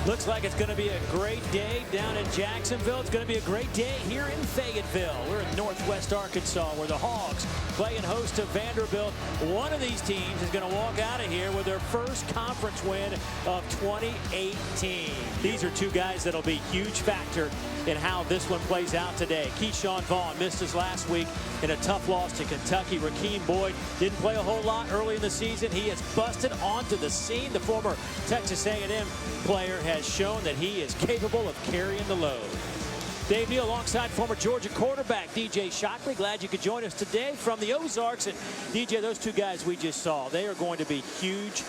Looks like it's going to be a great day down in Jacksonville. It's going to be a great day here in Fayetteville. We're in Northwest Arkansas where the Hogs playing host to Vanderbilt. One of these teams is going to walk out of here with their first conference win of 2018. These are two guys that'll be a huge factor in how this one plays out today. Vaughn missed his last week in a tough loss to Kentucky. Rakeem Boyd didn't play a whole lot early in the season. He has busted onto the scene. The former Texas A&M player has shown that he is capable of carrying the load. Dave Neal alongside former Georgia quarterback DJ Shockley. Glad you could join us today from the Ozarks. And DJ, those two guys we just saw, they are going to be huge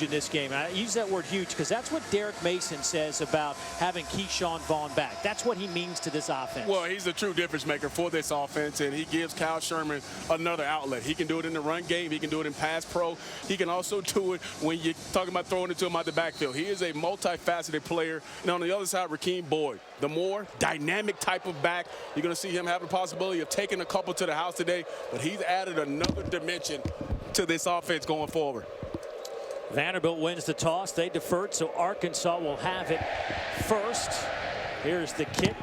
in this game. And I use that word huge because that's what Derek Mason says about having Vaughn back. That's what he means to this offense. Well, he's a true difference maker for this offense, and he gives Kyle Shurmur another outlet. He can do it in the run game. He can do it in pass pro. He can also do it when you're talking about throwing it to him out the backfield. He is a multifaceted player. And on the other side, Rakeem Boyd, the more dynamic type of back. You're going to see him have the possibility of taking a couple to the house today, but he's added another dimension to this offense going forward. Vanderbilt wins the toss. They deferred, so Arkansas will have it first. Here's the kick.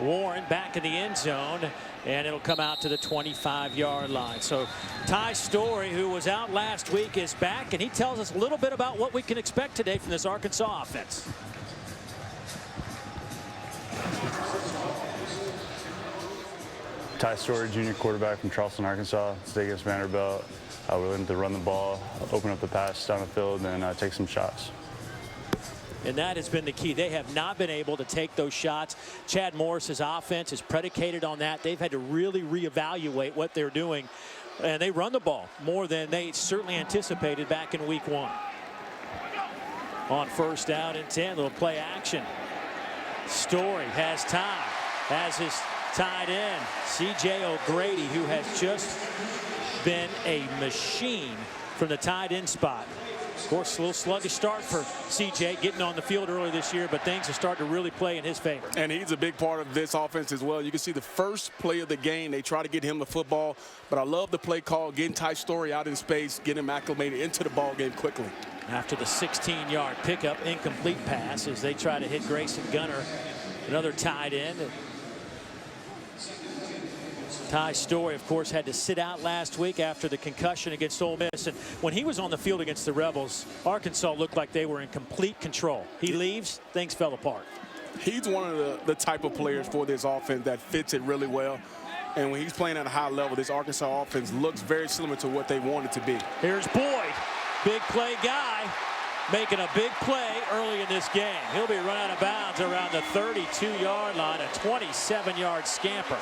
Warren back in the end zone, and it'll come out to the 25-yard line. So Ty Storey, who was out last week, is back, and he tells us a little bit about what we can expect today from this Arkansas offense. Ty Storey, junior quarterback from Charleston, Arkansas. Today against Vanderbilt. We're looking to run the ball, open up the pass down the field, and take some shots. And that has been the key. They have not been able to take those shots. Chad Morris's offense is predicated on that. They've had to really reevaluate what they're doing. And they run the ball more than they certainly anticipated back in week 1. On first down and 10, little play action. Storey has time, has his tight end, C.J. O'Grady, who has just been a machine from the tight end spot. Of course, a little sluggish start for C.J. getting on the field early this year, but things are starting to really play in his favor. And he's a big part of this offense as well. You can see the first play of the game, they try to get him the football, but I love the play call, getting Ty Storey out in space, getting him acclimated into the ball game quickly. After the 16-yard pickup, incomplete pass as they try to hit Grayson Gunner, another tight end. Ty Storey, of course, had to sit out last week after the concussion against Ole Miss. And when he was on the field against the Rebels, Arkansas looked like they were in complete control. He leaves, things fell apart. He's one of the type of players for this offense that fits it really well. And when he's playing at a high level, this Arkansas offense looks very similar to what they want it to be. Here's Boyd, big play guy, making a big play early in this game. He'll be run out of bounds around the 32-yard line, a 27-yard scamper.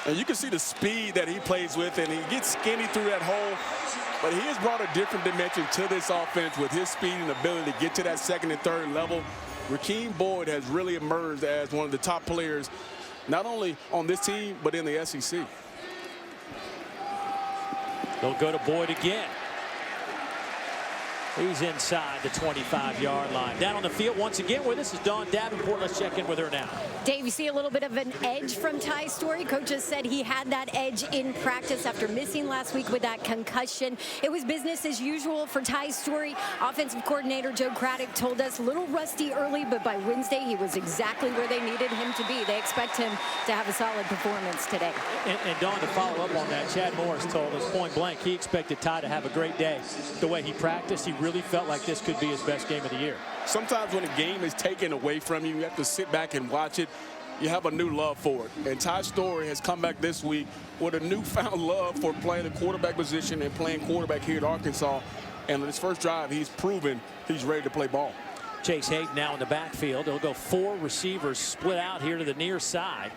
And you can see the speed that he plays with, and he gets skinny through that hole. But he has brought a different dimension to this offense with his speed and ability to get to that second and third level. Rakeem Boyd has really emerged as one of the top players, not only on this team, but in the SEC. They'll go to Boyd again. He's inside the 25-yard line. Down on the field once again, where this is Dawn Davenport. Let's check in with her now. Dave, you see a little bit of an edge from Ty Storey. Coach just said he had that edge in practice after missing last week with that concussion. It was business as usual for Ty Storey. Offensive coordinator Joe Craddock told us a little rusty early, but by Wednesday he was exactly where they needed him to be. They expect him to have a solid performance today. And Dawn, to follow up on that, Chad Morris told us point blank he expected Ty to have a great day. The way he practiced, he really felt like this could be his best game of the year. Sometimes when a game is taken away from you, you have to sit back and watch it. You have a new love for it. And Ty Storey has come back this week with a newfound love for playing the quarterback position and playing quarterback here at Arkansas. And on his first drive, he's proven he's ready to play ball. Chase Hayden now in the backfield. He'll go 4 receivers split out here to the near side.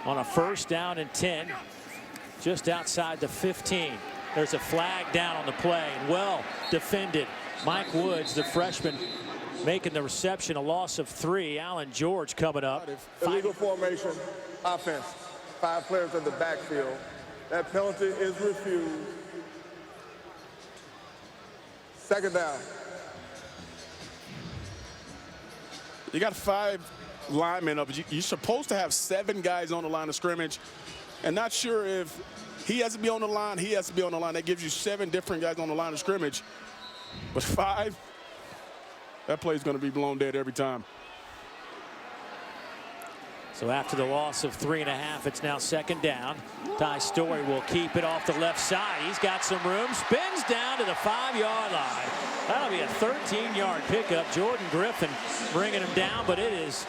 On a first down and 10, just outside the 15. There's a flag down on the play. Well defended. Mike Woods, the freshman, making the reception. A loss of 3. Allen George coming up. Illegal formation, offense. 5 players in the backfield. That penalty is refused. Second down. You got 5 linemen up. You're supposed to have 7 guys on the line of scrimmage. And not sure if he has to be on the line, he has to be on the line. That gives you 7 different guys on the line of scrimmage. But 5, that play is going to be blown dead every time. So after the loss of 3.5, it's now 2nd down. Ty Storey will keep it off the left side. He's got some room, spins down to the 5-yard line. That'll be a 13-yard pickup. Jordan Griffin bringing him down, but it is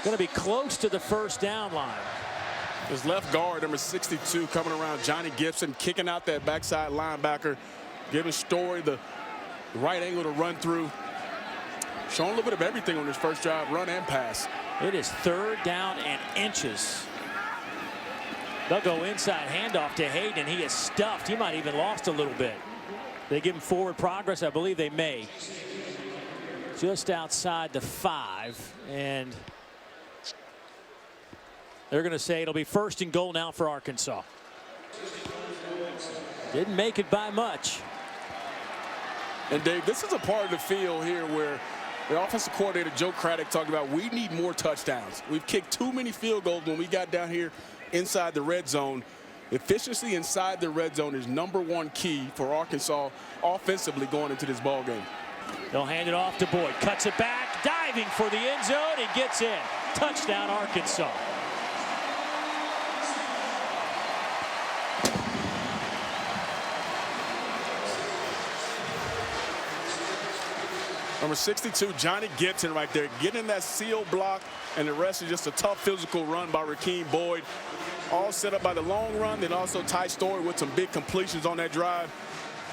going to be close to the 1st down line. His left guard, number 62, coming around, Johnny Gibson, kicking out that backside linebacker, giving Storey the right angle to run through. Showing a little bit of everything on his first drive, run and pass. It is 3rd down and inches. They'll go inside handoff to Hayden. He is stuffed. He might even lost a little bit. They give him forward progress. I believe they may. Just outside the 5. And they're going to say it'll be 1st and goal now for Arkansas. Didn't make it by much. And Dave, this is a part of the field here where the offensive coordinator, Joe Craddock, talked about we need more touchdowns. We've kicked too many field goals when we got down here inside the red zone. Efficiency inside the red zone is #1 key for Arkansas offensively going into this ball game. They'll hand it off to Boyd. Cuts it back, diving for the end zone, and gets in. Touchdown, Arkansas. Number 62, Johnny Gibson right there, getting that seal block, and the rest is just a tough physical run by Rakeem Boyd. All set up by the long run, then also Ty Storey with some big completions on that drive.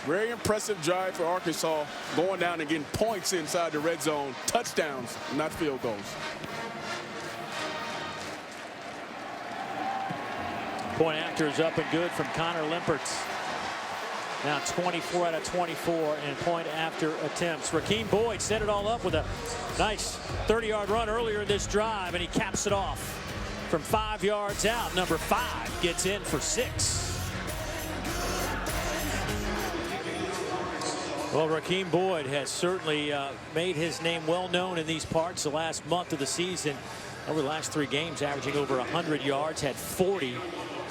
Very impressive drive for Arkansas, going down and getting points inside the red zone. Touchdowns, not field goals. Point after is up and good from Connor Limpertz. Now 24 out of 24 in point after attempts. Rakeem Boyd set it all up with a nice 30-yard run earlier in this drive, and he caps it off from 5 yards out. Number 5 gets in for 6. Well, Rakeem Boyd has certainly made his name well known in these parts the last month of the season. Over the last 3 games, averaging over 100 yards, had 40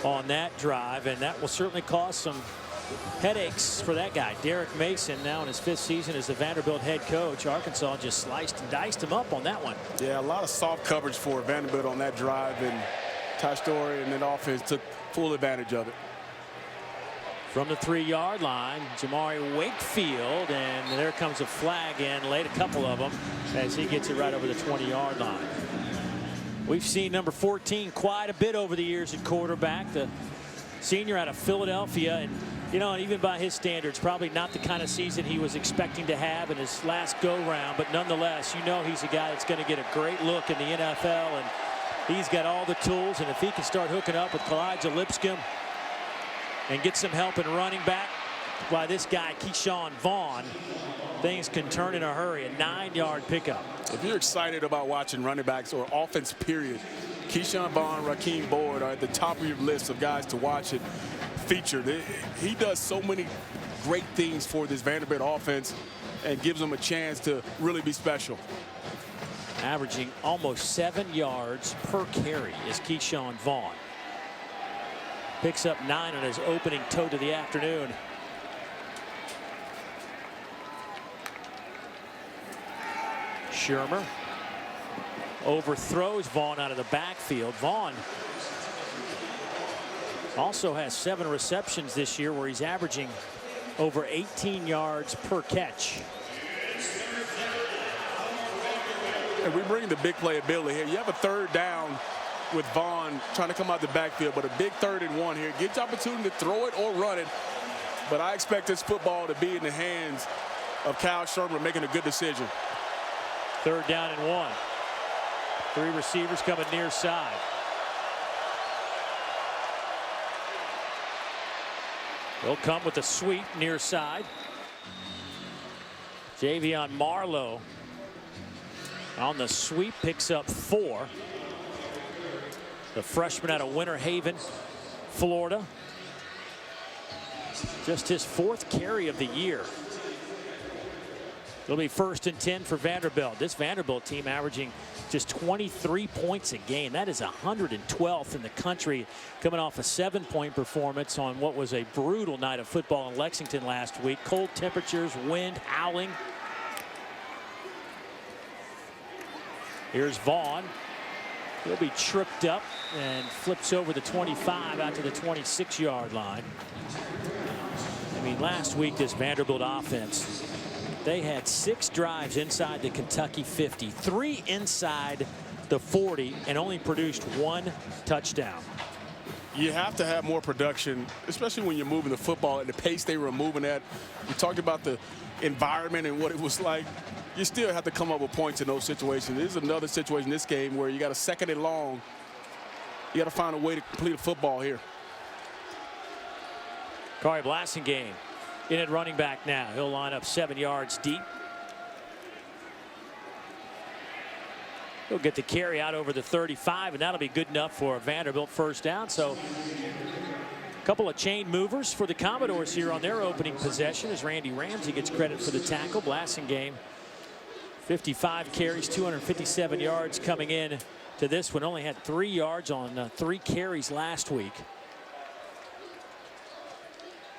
on that drive, and that will certainly cause some headaches for that guy. Derek Mason, now in his 5th season as the Vanderbilt head coach. Arkansas just sliced and diced him up on that one. Yeah, a lot of soft coverage for Vanderbilt on that drive, and Ty Storey and that offense took full advantage of it. From the 3-yard line, Jamari Wakefield, and there comes a flag in, laid a couple of them as he gets it right over the 20-yard line. We've seen number 14 quite a bit over the years at quarterback. The senior out of Philadelphia, and you know, even by his standards, probably not the kind of season he was expecting to have in his last go-round, but nonetheless, you know he's a guy that's going to get a great look in the NFL, and he's got all the tools, and if he can start hooking up with Kalijah Lipscomb and get some help in running back by this guy, Keyshawn Vaughn, things can turn in a hurry. A 9-yard pickup. If you're excited about watching running backs or offense period, Keyshawn Vaughn, Rakeem Boyd are at the top of your list of guys to watch it featured. He does so many great things for this Vanderbilt offense and gives them a chance to really be special. Averaging almost 7 yards per carry is Keyshawn Vaughn. Picks up 9 on his opening toe to the afternoon. Shurmur overthrows Vaughn out of the backfield. Vaughn also has 7 receptions this year, where he's averaging over 18 yards per catch. And we bring the big playability here. You have a 3rd down with Vaughn trying to come out the backfield, but a big 3rd and 1 here. Gives you opportunity to throw it or run it. But I expect this football to be in the hands of Kyle Shurmur making a good decision. 3rd down and 1. 3 receivers coming near side. They'll come with a sweep near side. Javion Marlowe on the sweep picks up 4. The freshman out of Winter Haven, Florida. Just his 4th carry of the year. It'll be 1st and 10 for Vanderbilt. This Vanderbilt team averaging just 23 points a game. That is 112th in the country, coming off a 7-point performance on what was a brutal night of football in Lexington last week. Cold temperatures, wind, howling. Here's Vaughn. He'll be tripped up and flips over the 25 out to the 26-yard line. I mean, last week, this Vanderbilt offense, they had 6 drives inside the Kentucky 50, 3 inside the 40, and only produced 1 touchdown. You have to have more production, especially when you're moving the football at the pace they were moving at. We talked about the environment and what it was like. You still have to come up with points in those situations. There's another situation in this game where you got a 2nd and long. You got to find a way to complete a football here. Corey Blasingame in at running back now. He'll line up 7 yards deep. He'll get the carry out over the 35, and that'll be good enough for a Vanderbilt first down. So a couple of chain movers for the Commodores here on their opening possession as Randy Ramsey gets credit for the tackle. Blasingame, 55 carries, 257 yards coming in to this one. Only had 3 yards on 3 carries last week.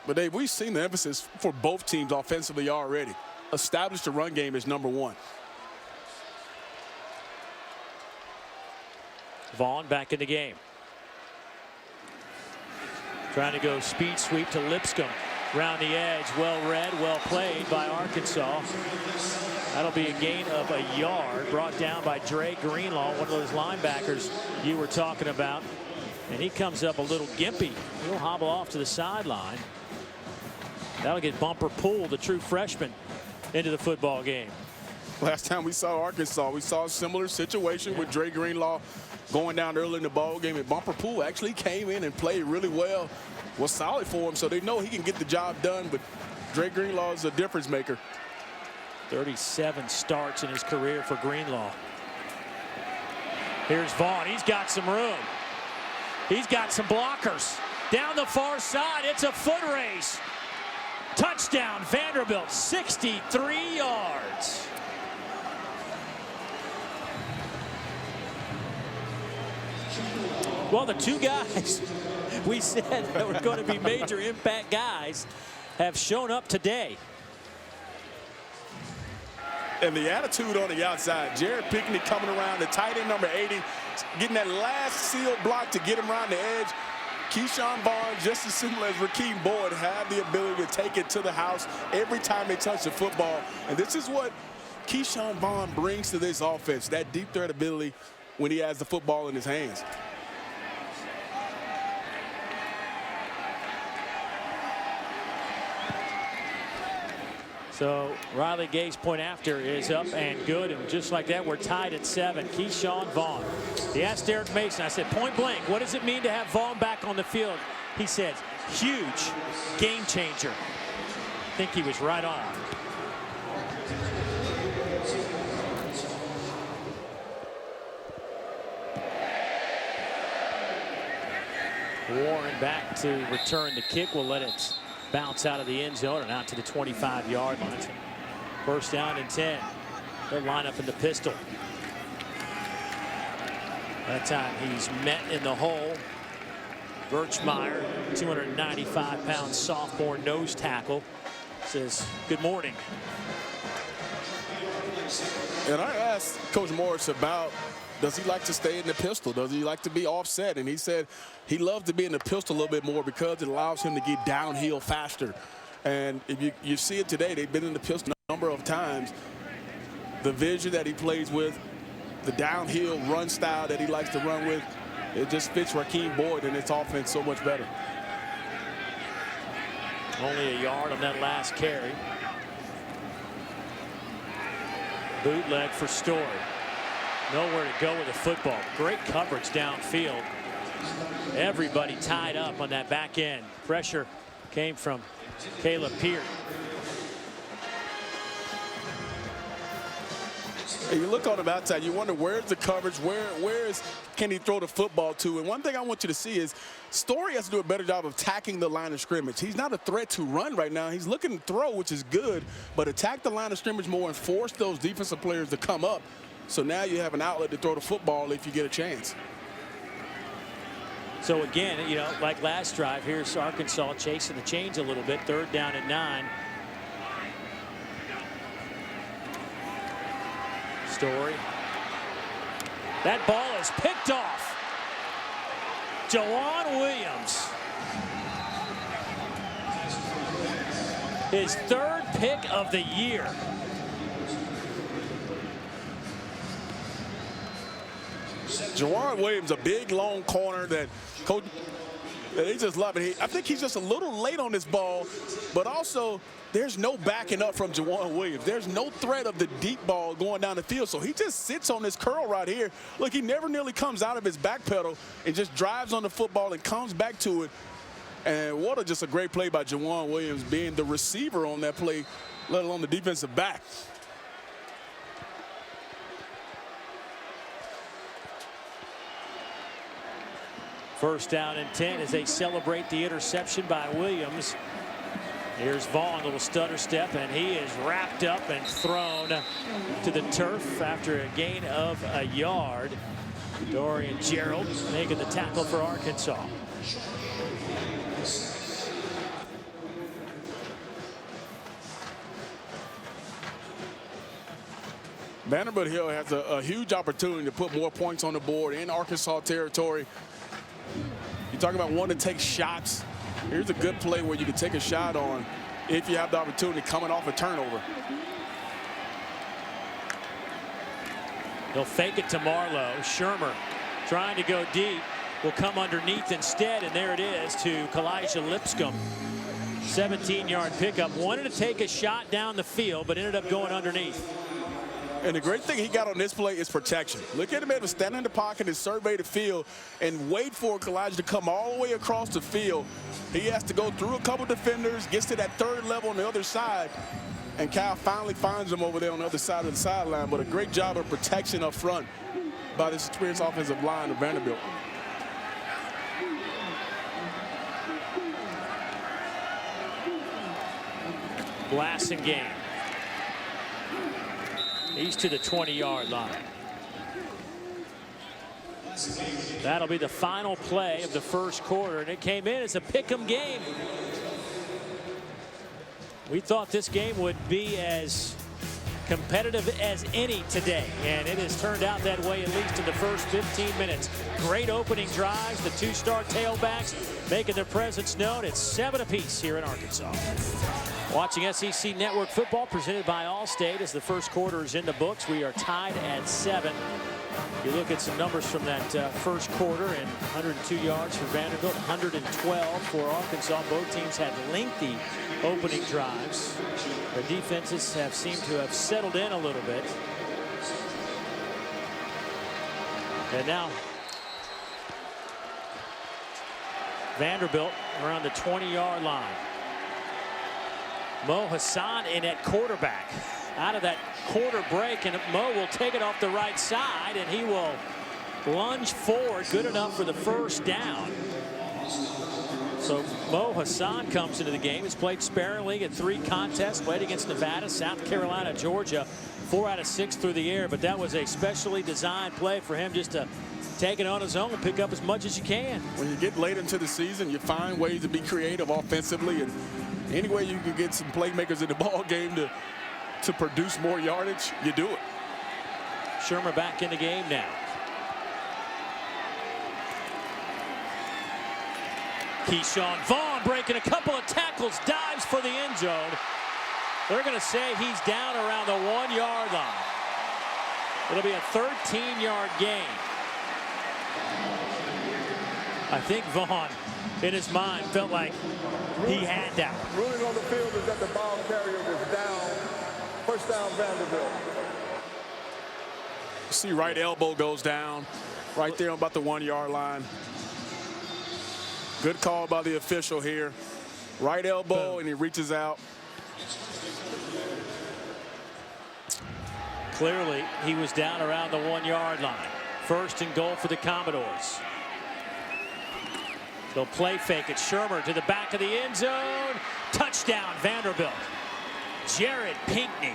But Dave, we've seen the emphasis for both teams offensively already. Establish the run game is #1. Vaughn back in the game. Trying to go speed sweep to Lipscomb. Round the edge, well read, well played by Arkansas. That'll be a gain of a yard, brought down by Dre Greenlaw, one of those linebackers you were talking about. And he comes up a little gimpy. He'll hobble off to the sideline. That'll get Bumper Poole, the true freshman, into the football game. Last time we saw Arkansas, we saw a similar situation with Dre Greenlaw going down early in the ball game, and Bumper Poole actually came in and played really well. Was solid for him, so they know he can get the job done, but Dre Greenlaw is a difference maker. 37 starts in his career for Greenlaw. Here's Vaughn. He's got some room. He's got some blockers. Down the far side, it's a foot race. Touchdown, Vanderbilt, 63 yards. Well, the 2 guys we said that were going to be major impact guys have shown up today. And the attitude on the outside, Jared Pinkney coming around, the tight end number 80, getting that last seal block to get him around the edge. Keyshawn Vaughn, just as simple as Rakeem Boyd, have the ability to take it to the house every time they touch the football. And this is what Keyshawn Vaughn brings to this offense, that deep threat ability when he has the football in his hands. So Riley Gay's point after is up and good, and just like that, we're tied at 7. Keyshawn Vaughn. He asked Derek Mason, I said, point blank, what does it mean to have Vaughn back on the field? He said, huge, game changer. I think he was right on. Warren back to return the kick. We'll let it bounce out of the end zone and out to the 25-yard line. First down and 10. They'll line up in the pistol. That time he's met in the hole. Birchmeyer, 295-pound sophomore nose tackle, says good morning. And I asked Coach Morris about, does he like to stay in the pistol? Does he like to be offset? And he said he loves to be in the pistol a little bit more because it allows him to get downhill faster. And if you see it today, they've been in the pistol a number of times. The vision that he plays with, the downhill run style that he likes to run with, it just fits Rakeem Boyd and its offense so much better. Only a yard on that last carry. Bootleg for Story. Nowhere to go with the football. Great coverage downfield. Everybody tied up on that back end. Pressure came from Caleb Peart. And you look on the outside, you wonder where's the coverage, can he throw the football to? And one thing I want you to see is Story has to do a better job of attacking the line of scrimmage. He's not a threat to run right now. He's looking to throw, which is good, but attack the line of scrimmage more and force those defensive players to come up. So now you have an outlet to throw the football if you get a chance. So again, you know, like last drive, here's Arkansas chasing the chains a little bit. 3rd down and 9. Story. That ball is picked off. Jawan Williams. His 3rd pick of the year. Jawan Williams, a big, long corner that coach, they just love it. I think he's just a little late on this ball, but also there's no backing up from Jawan Williams. There's no threat of the deep ball going down the field, so he just sits on this curl right here. Look, he never nearly comes out of his back pedal and just drives on the football and comes back to it. And what just a great play by Jawan Williams, being the receiver on that play, let alone the defensive back. First down and 10 as they celebrate the interception by Williams. Here's Vaughn, a little stutter step, and he is wrapped up and thrown to the turf after a gain of a yard. Dorian Gerald making the tackle for Arkansas. Vanderbilt Hill has a huge opportunity to put more points on the board in Arkansas territory. You talk about wanting to take shots. Here's a good play where you can take a shot on if you have the opportunity coming off a turnover. He'll fake it to Marlowe. Shurmur trying to go deep, will come underneath instead, and there it is to Kalijah Lipscomb. 17-yard pickup. Wanted to take a shot down the field, but ended up going underneath. And the great thing he got on this play is protection. Look at him able to stand in the pocket and survey the field and wait for Kalijah to come all the way across the field. He has to go through a couple defenders, gets to that 3rd level on the other side, and Cal finally finds him over there on the other side of the sideline. But a great job of protection up front by this experienced offensive line of Vanderbilt. Blasingame. He's to the 20-yard line. That'll be the final play of the first quarter, and it came in as a pick'em game. We thought this game would be as competitive as any today, and it has turned out that way, at least in the first 15 minutes. Great opening drives, the 2-star tailbacks making their presence known. It's 7 apiece here in Arkansas. Watching SEC Network football presented by Allstate as the first quarter is in the books. We are tied at 7. You look at some numbers from that first quarter, and 102 yards for Vanderbilt, 112 for Arkansas. Both teams had lengthy opening drives. Their defenses have seemed to have settled in a little bit. And now Vanderbilt around the 20-yard line. Mo Hassan in at quarterback. Out of that quarter break, and Mo will take it off the right side, and he will lunge forward. Good enough for the first down. So Mo Hassan comes into the game. He's played sparingly at 3 contests, played against Nevada, South Carolina, Georgia, 4 out of 6 through the air. But that was a specially designed play for him just to take it on his own and pick up as much as you can. When you get late into the season, you find ways to be creative offensively, and any way you can get some playmakers in the ball game to produce more yardage, you do it. Shurmur back in the game now. Keyshawn Vaughn breaking a couple of tackles, dives for the end zone. They're going to say he's down around the 1-yard line. It'll be a 13-yard gain. I think Vaughn, in his mind, felt like he had that. Ruling on the field is that the ball carrier was down. First down, Vanderbilt. See, right elbow goes down right there on about the 1-yard line. Good call by the official here. Right elbow, and he reaches out. Clearly, he was down around the 1-yard line. First and goal for the Commodores. They'll play fake it. Shurmur to the back of the end zone. Touchdown, Vanderbilt. Jared Pinkney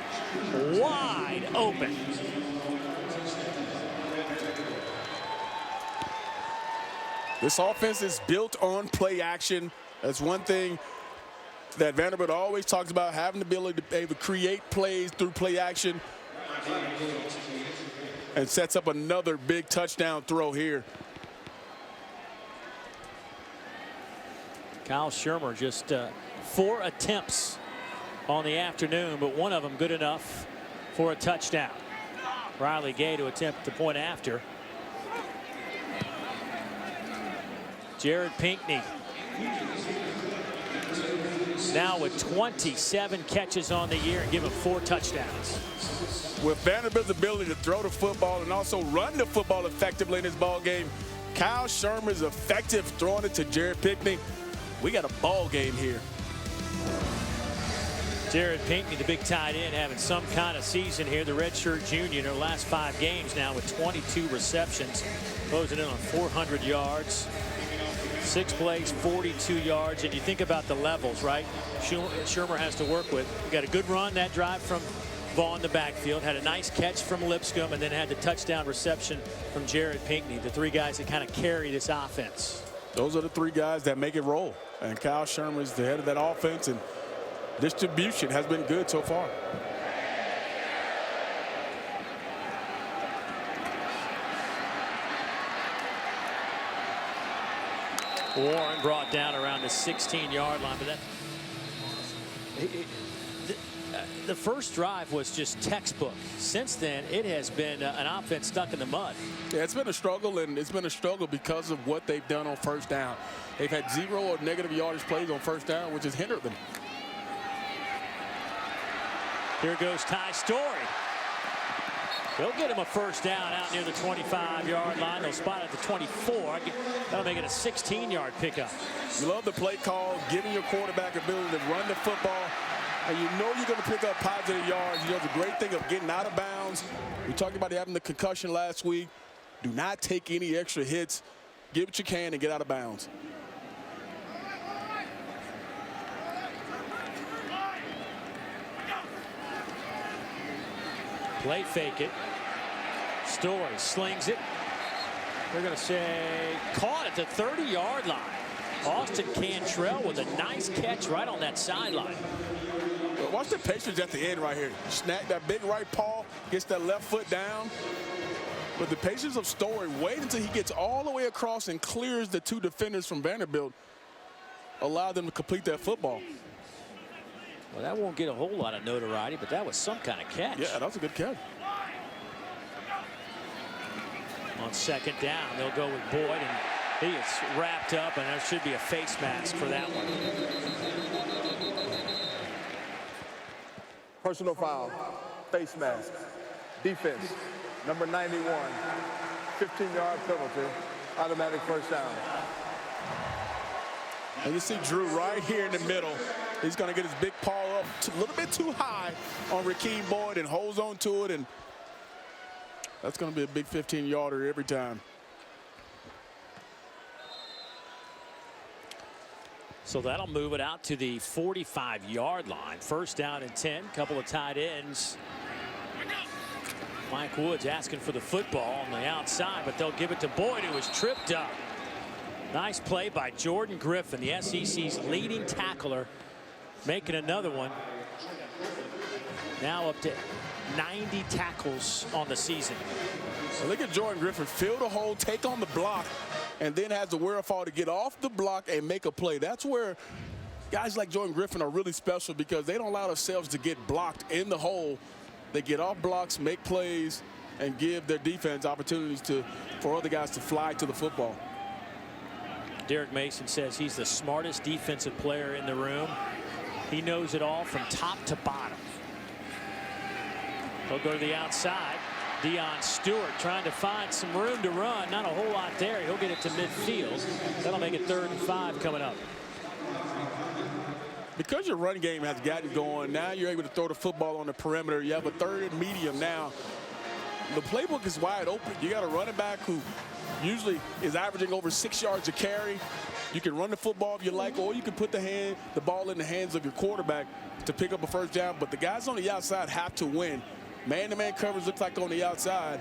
wide open. This offense is built on play action. That's one thing that Vanderbilt always talks about, having the ability to be able to create plays through play action. And sets up another big touchdown throw here. Kyle Shurmur just 4 attempts on the afternoon, but one of them good enough for a touchdown. Riley Gay to attempt the point after. Jared Pinkney now with 27 catches on the year and given 4 touchdowns. With Vanderbilt's ability to throw the football and also run the football effectively in this ball game, Kyle Shurmur is effective throwing it to Jared Pinkney. We got a ball game here. Jared Pinkney, the big tight end, having some kind of season here. The redshirt junior in their last 5 games now with 22 receptions, closing in on 400 yards. 6 plays, 42 yards. And you think about the levels, right? Shurmur has to work with. We got a good run that drive from Vaughn, the backfield, had a nice catch from Lipscomb, and then had the touchdown reception from Jared Pinkney. The 3 guys that kind of carry this offense. Those are the 3 guys that make it roll. And Kyle Shurmur is the head of that offense, and distribution has been good so far. Warren brought down around the 16-yard line, but that the first drive was just textbook. Since then, it has been an offense stuck in the mud. Yeah, it's been a struggle, and it's been a struggle because of what they've done on first down. They've had 0 or negative yardage plays on first down, which has hindered them. Here goes Ty Story. They'll get him a first down out near the 25-yard line. They'll spot it at the 24. That'll make it a 16-yard pickup. You love the play call, giving your quarterback ability to run the football, and you know you're going to pick up positive yards. You know, the great thing of getting out of bounds. We talked about having the concussion last week. Do not take any extra hits. Give what you can and get out of bounds. Play fake it. Story slings it. They're going to say caught at the 30-yard line. Austin Cantrell with a nice catch right on that sideline. Watch the patience at the end right here. Snap that big right paw, gets that left foot down. But the patience of Story, wait until he gets all the way across and clears the 2 defenders from Vanderbilt, allow them to complete that football. Well, that won't get a whole lot of notoriety, but that was some kind of catch. Yeah, that was a good catch. On second down, they'll go with Boyd, and he is wrapped up, and there should be a face mask for that one. Personal foul, face mask, defense, number 91, 15-yard penalty, automatic first down. And you see Drew right here in the middle. He's going to get his big paw up a little bit too high on Rakeem Boyd and holds on to it, and that's going to be a big 15-yarder every time. So that'll move it out to the 45-yard line. First down and 10. Couple of tight ends. Mike Woods asking for the football on the outside, but they'll give it to Boyd, who was tripped up. Nice play by Jordan Griffin, the SEC's leading tackler, making another one. Now up to 90 tackles on the season. So look at Jordan Griffin, fill the hole, take on the block, and then has the wherewithal to get off the block and make a play. That's where guys like Jordan Griffin are really special, because they don't allow themselves to get blocked in the hole. They get off blocks, make plays, and give their defense opportunities for other guys to fly to the football. Derek Mason says he's the smartest defensive player in the room. He knows it all from top to bottom. They'll go to the outside. Deion Stewart trying to find some room to run. Not a whole lot there. He'll get it to midfield. That'll make it 3rd and 5 coming up. Because your run game has gotten going, now you're able to throw the football on the perimeter. You have a 3rd and medium now. The playbook is wide open. You got a running back who usually is averaging over 6 yards a carry. You can run the football if you like, or you can put the ball in the hands of your quarterback to pick up a first down. But the guys on the outside have to win. Man-to-man coverage looks like on the outside.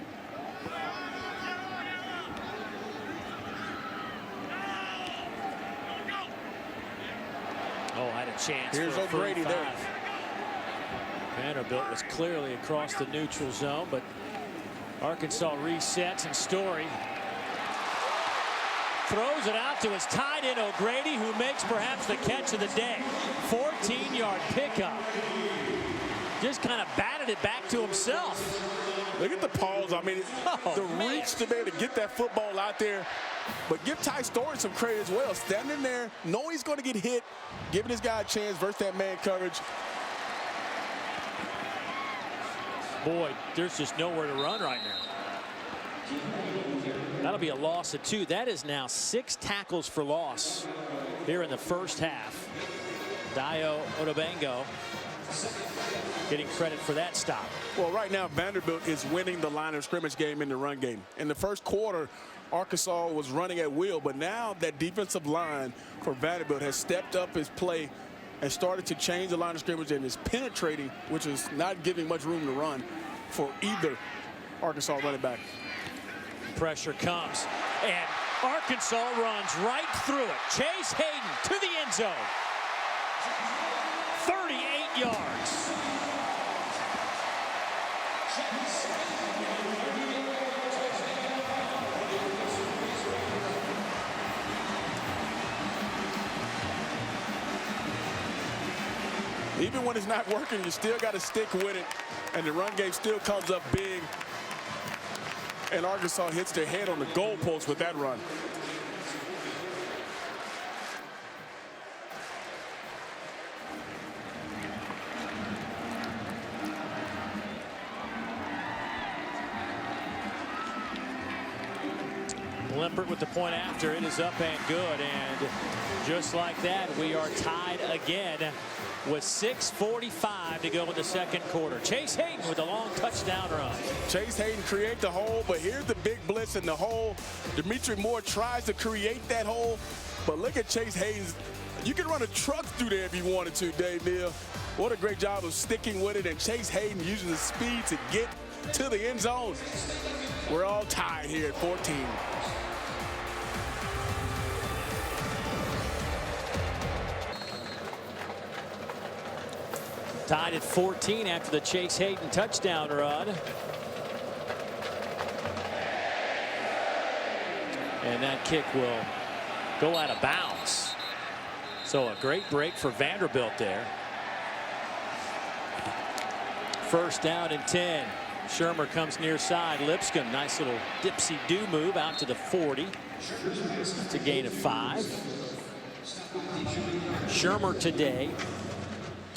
Oh, had a chance. Here's for O'Grady there. Vanderbilt was clearly across the neutral zone, but Arkansas resets, and Story throws it out to his tight end O'Grady, who makes perhaps the catch of the day. 14-yard pickup. Just kind of batted it back to himself. Look at the pause. I mean, the reach to be able to get that football out there. But give Ty Story some credit as well. Standing there, knowing he's going to get hit, giving this guy a chance versus that man coverage. Boy, there's just nowhere to run right now. That'll be a loss of 2. That is now 6 tackles for loss here in the first half. Dio Odobengo getting credit for that stop. Well, right now, Vanderbilt is winning the line of scrimmage game in the run game. In the first quarter, Arkansas was running at will, but now that defensive line for Vanderbilt has stepped up his play and started to change the line of scrimmage and is penetrating, which is not giving much room to run for either Arkansas running back. Pressure comes, and Arkansas runs right through it. Chase Hayden to the end zone. 38 yards. Even when it's not working, you still got to stick with it, and the run game still comes up big. And Arkansas hits their head on the goalpost with that run. Limpert with the point after. It is up and good, and just like that, we are tied again with 6:45 to go in the second quarter. Chase Hayden with a long touchdown run. Chase Hayden create the hole, but here's the big blitz in the hole. Dimitri Moore tries to create that hole, but look at Chase Hayden. You can run a truck through there if you wanted to, Dave Neal. What a great job of sticking with it, and Chase Hayden using the speed to get to the end zone. We're all tied here at 14. Tied at 14 after the Chase Hayden touchdown run. And that kick will go out of bounds. So a great break for Vanderbilt there. First down and 10. Shurmur comes near side. Lipscomb, nice little dipsy-do move out to the 40. It's a gain of 5. Shurmur today,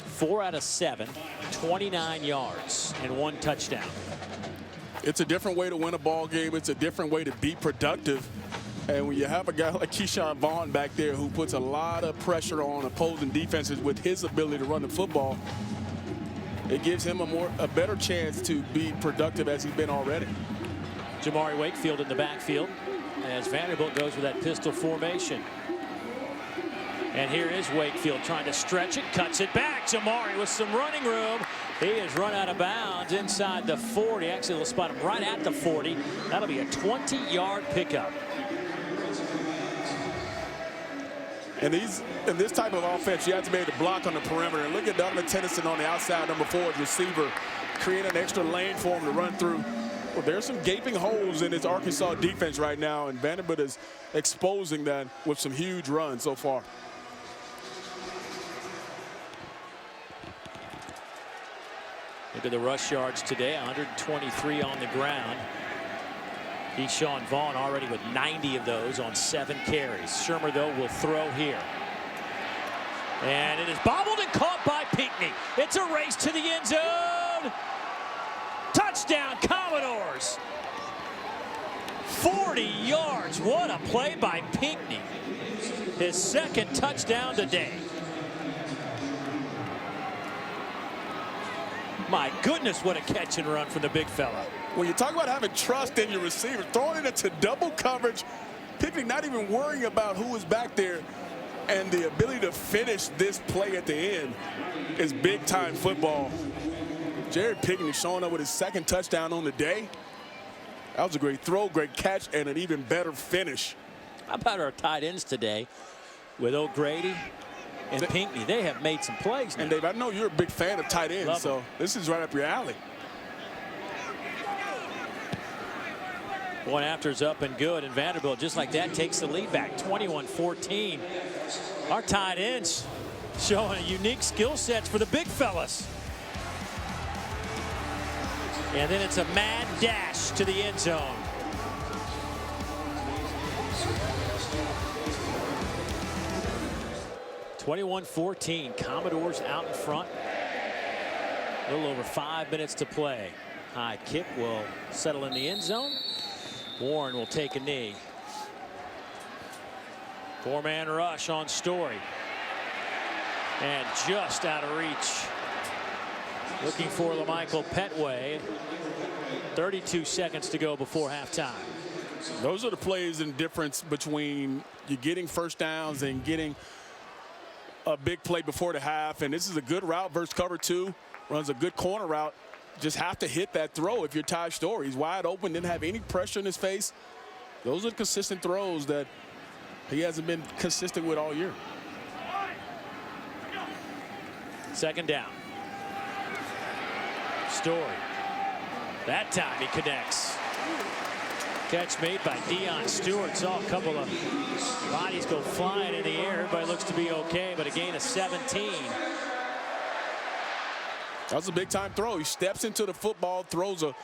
4 out of 7, 29 yards and 1 touchdown. It's a different way to win a ball game. It's a different way to be productive. And when you have a guy like Keyshawn Vaughn back there who puts a lot of pressure on opposing defenses with his ability to run the football, it gives him a better chance to be productive as he's been already. Jamari Wakefield in the backfield as Vanderbilt goes with that pistol formation. And here is Wakefield trying to stretch it, cuts it back. Jamari with some running room. He is run out of bounds inside the 40. Actually, we'll spot him right at the 40. That'll be a 20-yard pickup. And in this type of offense, you have to be able to block on the perimeter. And look at Donovan Tennyson on the outside, number 4, receiver, create an extra lane for him to run through. Well, there's some gaping holes in this Arkansas defense right now, and Vanderbilt is exposing that with some huge runs so far. Look at the rush yards today, 123 on the ground. Keyshawn Vaughn already with 90 of those on 7 carries. Shurmur, though, will throw here. And it is bobbled and caught by Pinckney. It's a race to the end zone. Touchdown, Commodores. 40 yards. What a play by Pinckney. His second touchdown today. My goodness, what a catch and run from the big fella. When you talk about having trust in your receiver, throwing it into double coverage, Pinckney not even worrying about who is back there, and the ability to finish this play at the end is big-time football. Jared Pinckney showing up with his second touchdown on the day. That was a great throw, great catch, and an even better finish. How about our tight ends today with O'Grady and Pinckney, they have made some plays now. And Dave, I know you're a big fan of tight ends, so this is right up your alley. One after is up and good, and Vanderbilt just like that takes the lead back, 21-14. Our tight ends showing unique skill sets for the big fellas. And then it's a mad dash to the end zone. (21-14). Commodores out in front. A little over 5 minutes to play. High kick will settle in the end zone. Warren will take a knee. Four-man rush on Story. And just out of reach. Looking for LaMichael Petway. 32 seconds to go before halftime. Those are the plays and difference between you getting first downs and getting a big play before the half. And this is a good route versus cover two. Runs a good corner route. Just have to hit that throw if you're Ty Story. He's wide open, didn't have any pressure in his face. Those are the consistent throws that he hasn't been consistent with all year. Second down. Story. That time he connects. Catch made by Deion Stewart. Saw a couple of bodies go flying in the air. Everybody looks to be okay, but a gain of 17. That was a big-time throw. He steps into the football, throws a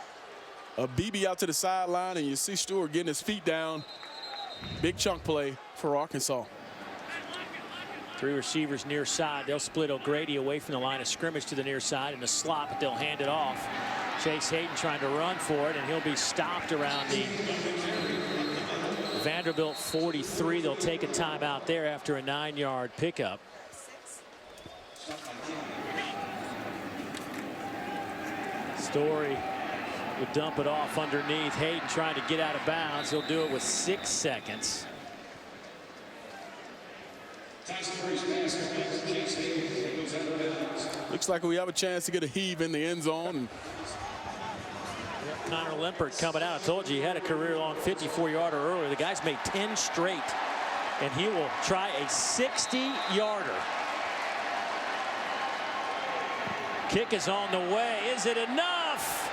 BB out to the sideline, and you see Stewart getting his feet down. Big chunk play for Arkansas. Three receivers near side. They'll split O'Grady away from the line of scrimmage to the near side in the slot, but they'll hand it off. Chase Hayden trying to run for it, and he'll be stopped around the Vanderbilt 43. They'll take a timeout there after a 9-yard pickup. Story will dump it off underneath. Hayden trying to get out of bounds. He'll do it with 6 seconds. Looks like we have a chance to get a heave in the end zone. Connor Limpert coming out. I told you he had a career-long 54-yarder earlier. The guy's made 10 straight, and he will try a 60-yarder. Kick is on the way. Is it enough?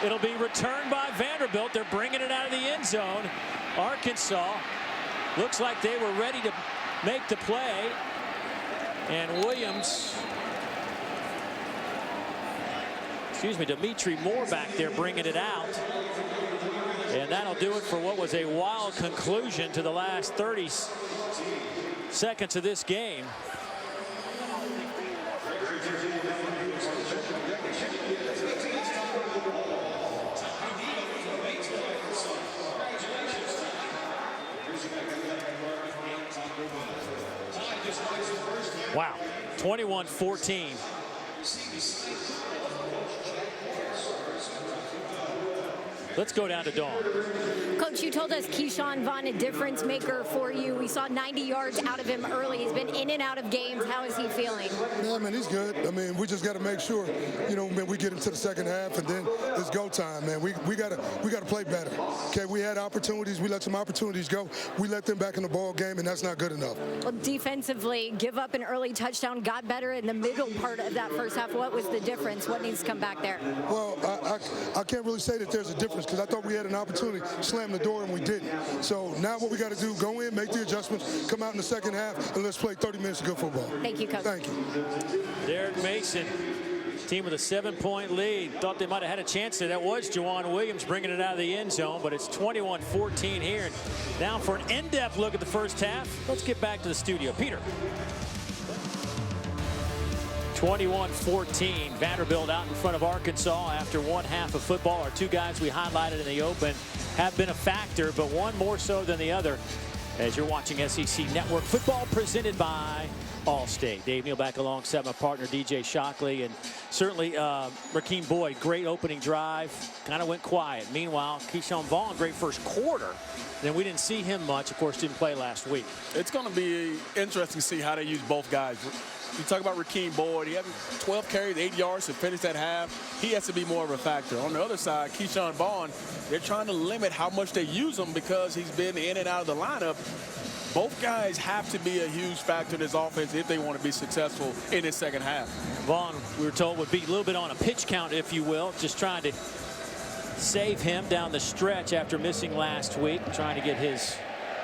It'll be returned by Vanderbilt. They're bringing it out of the end zone. Arkansas looks like they were ready to make the play. And Williams, Dimitri Moore back there bringing it out. And that'll do it for what was a wild conclusion to the last 30 seconds of this game. Wow, 21-14. Let's go down to Dawn. Coach, you told us Keyshawn Vaughn, a difference maker for you. We saw 90 yards out of him early. He's been in and out of games. How is he feeling? Yeah, man, he's good. I mean, we just got to make sure, man, we get him to the second half, and then it's go time, man. We got to play better. Okay, we had opportunities. We let some opportunities go. We let them back in the ball game, and that's not good enough. Well, defensively, give up an early touchdown, got better in the middle part of that first half. What was the difference? What needs to come back there? Well, I can't really say that there's a difference, because I thought we had an opportunity to slam the door, and we didn't. So now what we got to do, go in, make the adjustments, come out in the second half, and let's play 30 minutes of good football. Thank you, Coach. Thank you. Derek Mason, team with a 7-point lead. Thought they might have had a chance there. That was Juwan Williams bringing it out of the end zone, but it's 21-14 here. And now for an in-depth look at the first half, let's get back to the studio. Peter. 21-14, Vanderbilt out in front of Arkansas after one half of football. Our two guys we highlighted in the open have been a factor, but one more so than the other. As you're watching SEC Network football presented by Allstate. Dave Neal back alongside my partner DJ Shockley, and certainly Rakeem Boyd, great opening drive, kind of went quiet. Meanwhile, Keyshawn Vaughn, great first quarter. Then we didn't see him much, of course, didn't play last week. It's going to be interesting to see how they use both guys. You talk about Rakeem Boyd, he had 12 carries, 8 yards to finish that half. He has to be more of a factor. On the other side, Keyshawn Vaughn, they're trying to limit how much they use him because he's been in and out of the lineup. both guys have to be a huge factor in this offense if they want to be successful in this second half. Vaughn, we were told, would be a little bit on a pitch count, if you will, just trying to save him down the stretch after missing last week, trying to get his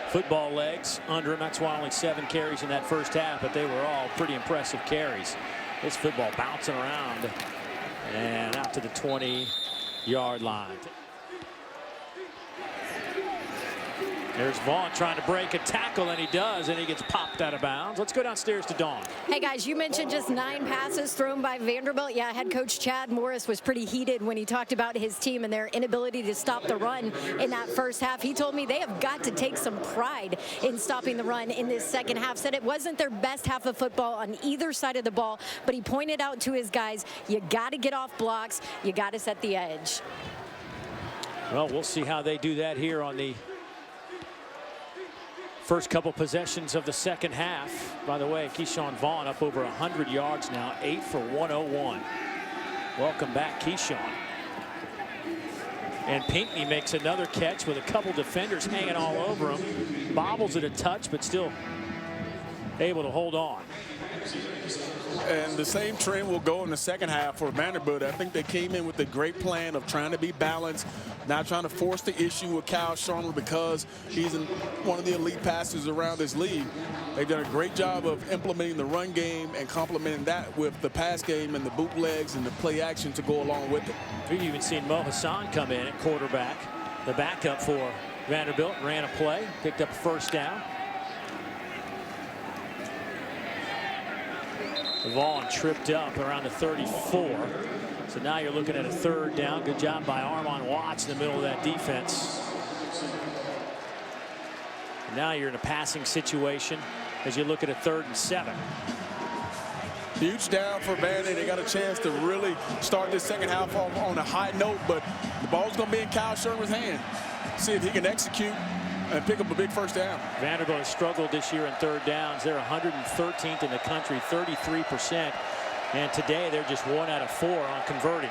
football legs under him. That's why only 7 carries in that first half, but they were all pretty impressive carries. This football bouncing around and out to the 20-yard line. There's Vaughn trying to break a tackle, and he does, and he gets popped out of bounds. Let's go downstairs to Dawn. Hey, guys, you mentioned just 9 passes thrown by Vanderbilt. Yeah, head coach Chad Morris was pretty heated when he talked about his team and their inability to stop the run in that first half. He told me they have got to take some pride in stopping the run in this second half. Said it wasn't their best half of football on either side of the ball, but he pointed out to his guys, you got to get off blocks, you got to set the edge. Well, we'll see how they do that here on the first couple possessions of the second half. By the way, Keyshawn Vaughn up over 100 yards now, 8 for 101. Welcome back, Keyshawn. And Pinckney makes another catch with a couple defenders hanging all over him. Bobbles it a touch, but still able to hold on. And the same trend will go in the second half for Vanderbilt. I think they came in with a great plan of trying to be balanced, not trying to force the issue with Shurmur because he's one of the elite passers around this league. They've done a great job of implementing the run game and complementing that with the pass game and the bootlegs and the play action to go along with it. We've even seen Mo Hassan come in at quarterback, the backup for Vanderbilt, ran a play, picked up a first down. Vaughn tripped up around the 34. So now you're looking at a third down. Good job by Armon Watts in the middle of that defense. And now you're in a passing situation as you look at a 3rd and 7. Huge down for Vandy. They got a chance to really start this second half off on a high note, but the ball's going to be in Shurmur's hand. See if he can execute and pick up a big first down. Vanderbilt has struggled this year in 3rd downs. They're 113th in the country, 33%. And today they're just 1 out of 4 on converting.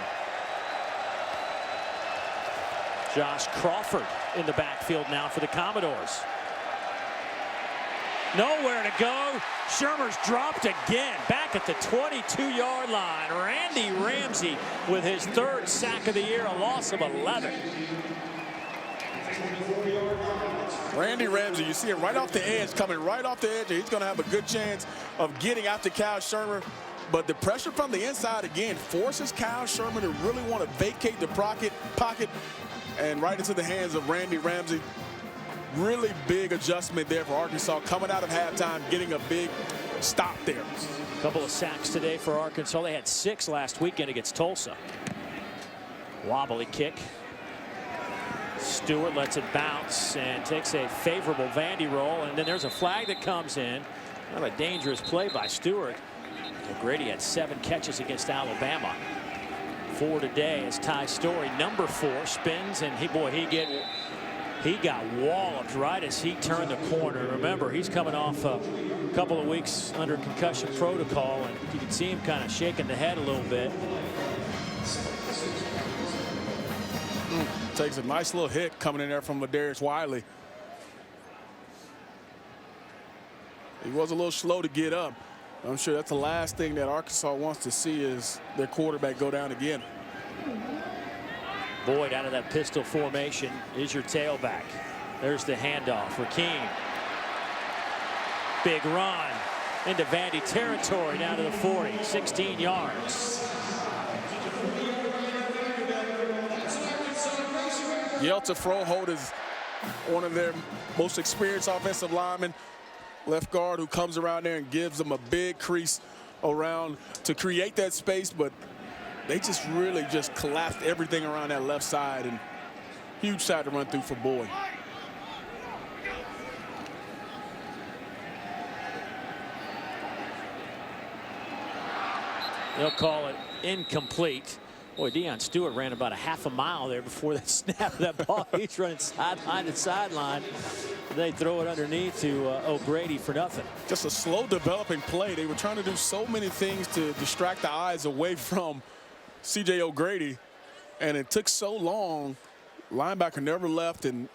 Josh Crawford in the backfield now for the Commodores. Nowhere to go. Shurmur's dropped again, back at the 22-yard line. Randy Ramsey with his 3rd sack of the year, a loss of 11. Randy Ramsey, you see him right off the edge, coming right off the edge. He's going to have a good chance of getting after Shurmur. But the pressure from the inside, again, forces Shurmur to really want to vacate the pocket and right into the hands of Randy Ramsey. Really big adjustment there for Arkansas coming out of halftime, getting a big stop there. A couple of sacks today for Arkansas. They had 6 last weekend against Tulsa. Wobbly kick. Stewart lets it bounce and takes a favorable Vandy roll, and then there's a flag that comes in. Kind of a dangerous play by Stewart. O'Grady had 7 catches against Alabama. 4 today as Ty Story, number 4, spins, and he got walloped right as he turned the corner. Remember, he's coming off a couple of weeks under concussion protocol, and you can see him kind of shaking the head a little bit. Takes a nice little hit coming in there from Ladarius Wiley. He was a little slow to get up. I'm sure that's the last thing that Arkansas wants to see is their quarterback go down again. Boyd out of that pistol formation is your tailback. There's the handoff. Rakeem. Big run into Vandy territory down to the 40, 16 yards. Yelta Froholt is one of their most experienced offensive linemen, left guard, who comes around there and gives them a big crease around to create that space, but they just really just collapsed everything around that left side, and huge side to run through for Boyd. They'll call it incomplete. Boy, Deion Stewart ran about a half a mile there before the snap of that ball. He's running sideline to sideline. They throw it underneath to O'Grady for nothing. Just a slow developing play. They were trying to do so many things to distract the eyes away from C.J. O'Grady, and it took so long. Linebacker never left, and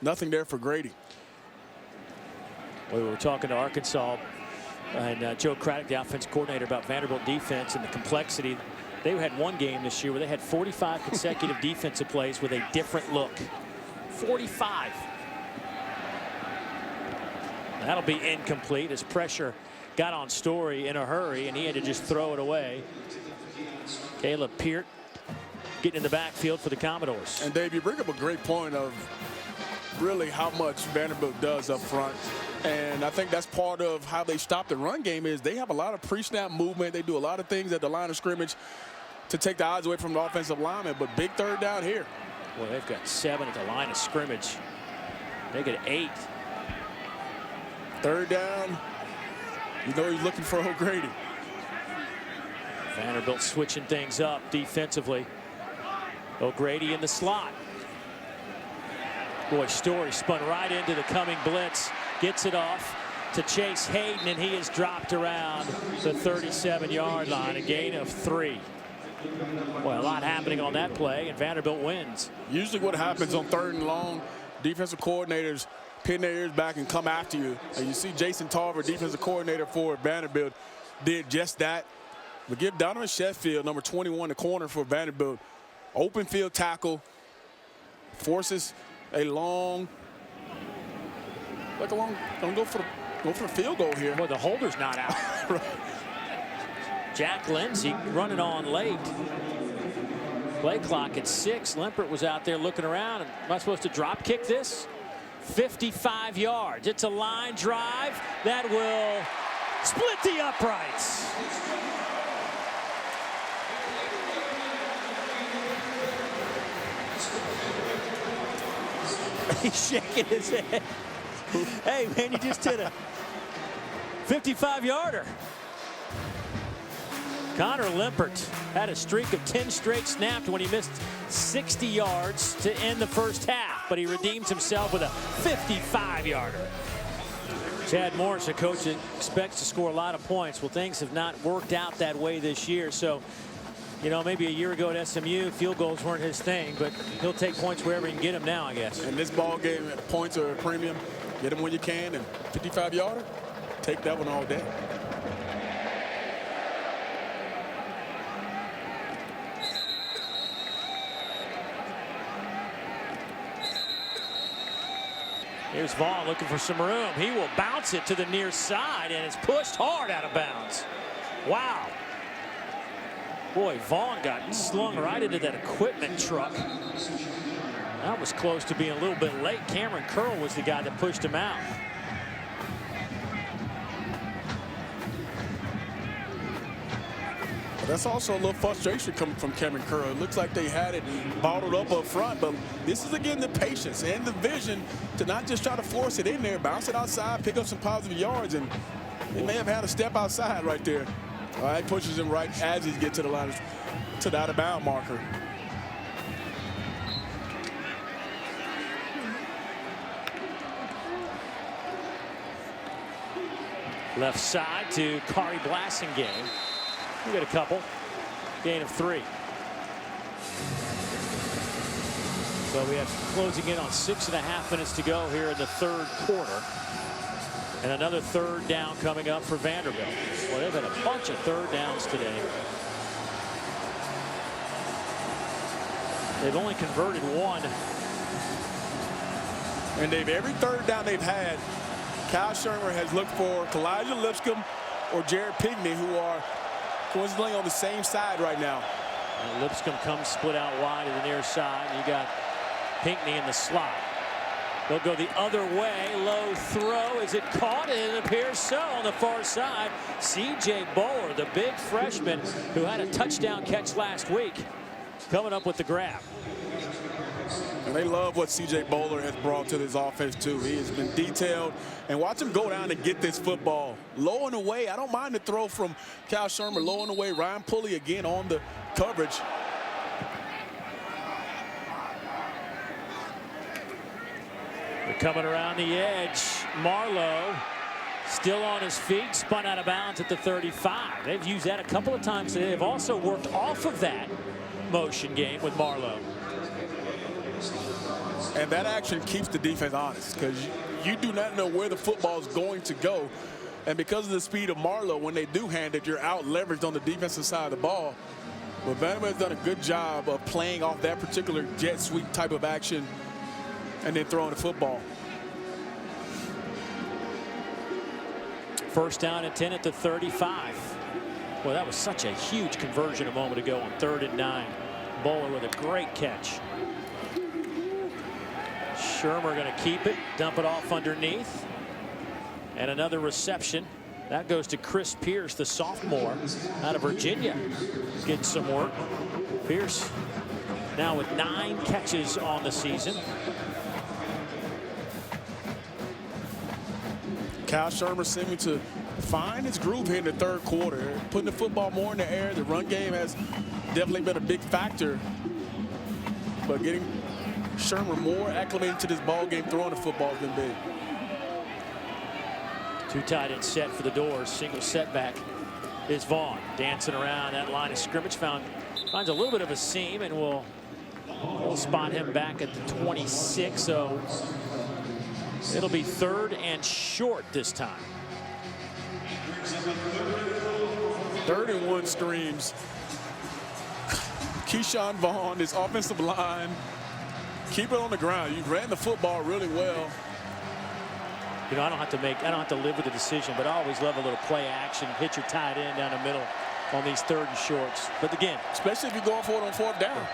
nothing there for Grady. We were talking to Arkansas and Joe Craddock, the offense coordinator, about Vanderbilt defense and the complexity. They had one game this year where they had 45 consecutive defensive plays with a different look. 45. That'll be incomplete as pressure got on Story in a hurry and he had to just throw it away. Caleb Peart getting in the backfield for the Commodores. And Dave, you bring up a great point of really how much Vanderbilt does up front. And I think that's part of how they stop the run game is they have a lot of pre-snap movement. They do a lot of things at the line of scrimmage to take the eyes away from the offensive lineman. But big third down here. Well, they've got 7 at the line of scrimmage. They get 8. Third down. You know he's looking for O'Grady. Vanderbilt switching things up defensively. O'Grady in the slot. Boy, Story spun right into the coming blitz. Gets it off to Chase Hayden, and he is dropped around the 37-yard line. A gain of 3. Boy, a lot happening on that play, and Vanderbilt wins. Usually what happens on 3rd and long, defensive coordinators pin their ears back and come after you. And you see Jason Tarver, defensive coordinator for Vanderbilt, did just that. But give Donovan Sheffield, number 21, the corner for Vanderbilt, open field tackle, forces a long, don't go for the field goal here. Well, the holder's not out. Jack Lindsey running on late. Play clock at 6. Limpert was out there looking around. Am I supposed to drop kick this? 55 yards. It's a line drive that will split the uprights. He's shaking his head. Hey, man, you just hit a 55-yarder. Connor Limpert had a streak of 10 straight snaps when he missed 60 yards to end the first half, but he redeems himself with a 55-yarder. Chad Morris, the coach that expects to score a lot of points. Well, things have not worked out that way this year, so you know, maybe a year ago at SMU, field goals weren't his thing, but he'll take points wherever he can get them now, I guess. In this ball game, points are a premium. Get them when you can, and 55-yarder, take that one all day. Here's Vaughn looking for some room. He will bounce it to the near side, and it's pushed hard out of bounds. Wow. Boy, Vaughn got slung right into that equipment truck. That was close to being a little bit late. Cameron Curl was the guy that pushed him out. That's also a little frustration coming from Cameron Curl. It looks like they had it bottled up front, but this is, again, the patience and the vision to not just try to force it in there, bounce it outside, pick up some positive yards, and they may have had a step outside right there. All right, pushes him right as he gets to the line, to the out-of-bound marker. Left side to Kari Blasingame. We got a couple. Gain of 3. So we have closing in on 6.5 minutes to go here in the 3rd quarter. And another 3rd down coming up for Vanderbilt. Well, they've had a bunch of 3rd downs today. They've only converted 1. And every 3rd down they've had, Kyle Shurmur has looked for Kalijah Lipscomb or Jared Pinkney, who are coincidentally on the same side right now. And Lipscomb comes split out wide to the near side. You got Pinkney in the slot. They'll go the other way. Low throw. Is it caught? It appears so on the far side. C.J. Bowler, the big freshman who had a touchdown catch last week, coming up with the grab. And they love what C.J. Bowler has brought to this offense, too. He has been detailed. And watch him go down and get this football. Low and away. I don't mind the throw from Kyle Shurmur. Low and away. Ryan Pulley again on the coverage. They're coming around the edge. Marlowe still on his feet, spun out of bounds at the 35. They've used that a couple of times today. They've also worked off of that motion game with Marlowe. And that action keeps the defense honest, because You do not know where the football is going to go. And because of the speed of Marlowe, when they do hand it, you're out leveraged on the defensive side of the ball. But Vanderbilt has done a good job of playing off that particular jet sweep type of action and then throwing the football. First down and 10 at the 35. Well, that was such a huge conversion a moment ago on 3rd and 9. Bowler with a great catch. Shurmur going to keep it, dump it off underneath. And another reception. That goes to Chris Pierce, the sophomore out of Virginia. Getting some work. Pierce now with 9 catches on the season. Kyle Shurmur seeming to find his groove here in the 3rd quarter. Putting the football more in the air. The run game has definitely been a big factor. But getting Shurmur more acclimated to this ball game, throwing the football has been big. 2 tight end set for the Dores. Single setback is Vaughn dancing around that line of scrimmage. Finds a little bit of a seam, and we'll spot him back at the 26. So it'll be 3rd and short this time. 3rd and 1 screams. Keyshawn Vaughn, this offensive line, keep it on the ground. You ran the football really well. You know, I don't have to live with the decision, but I always love a little play action. Hit your tight end down the middle on these 3rd and shorts. But again, especially if you're going for it on 4th down.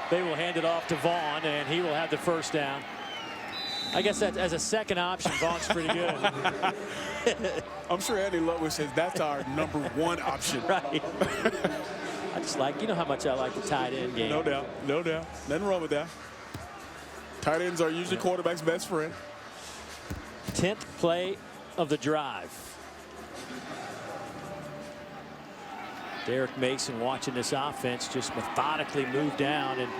They will hand it off to Vaughn, and he will have the 1st down. I guess that as a second option, Vaughn's pretty good. I'm sure Andy Ludwig says that's our number 1 option. Right. I just like, you know how much I like the tight end game. No doubt, no doubt. Nothing wrong with that. Tight ends are usually quarterback's best friend. 10th play of the drive. Derek Mason watching this offense just methodically move down, and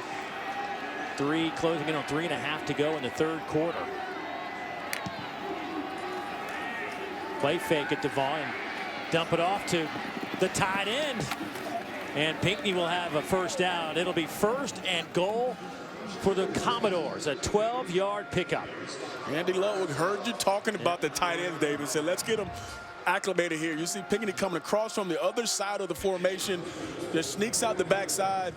closing in on 3.5 to go in the 3rd quarter. Play fake at Vaughn. Dump it off to the tight end. And Pinckney will have a 1st down. It'll be 1st and goal for the Commodores. A 12-yard pickup. Andy Ludwig heard you talking about the tight end, David. Said, let's get them acclimated here. You see Pinckney coming across from the other side of the formation. Just sneaks out the backside.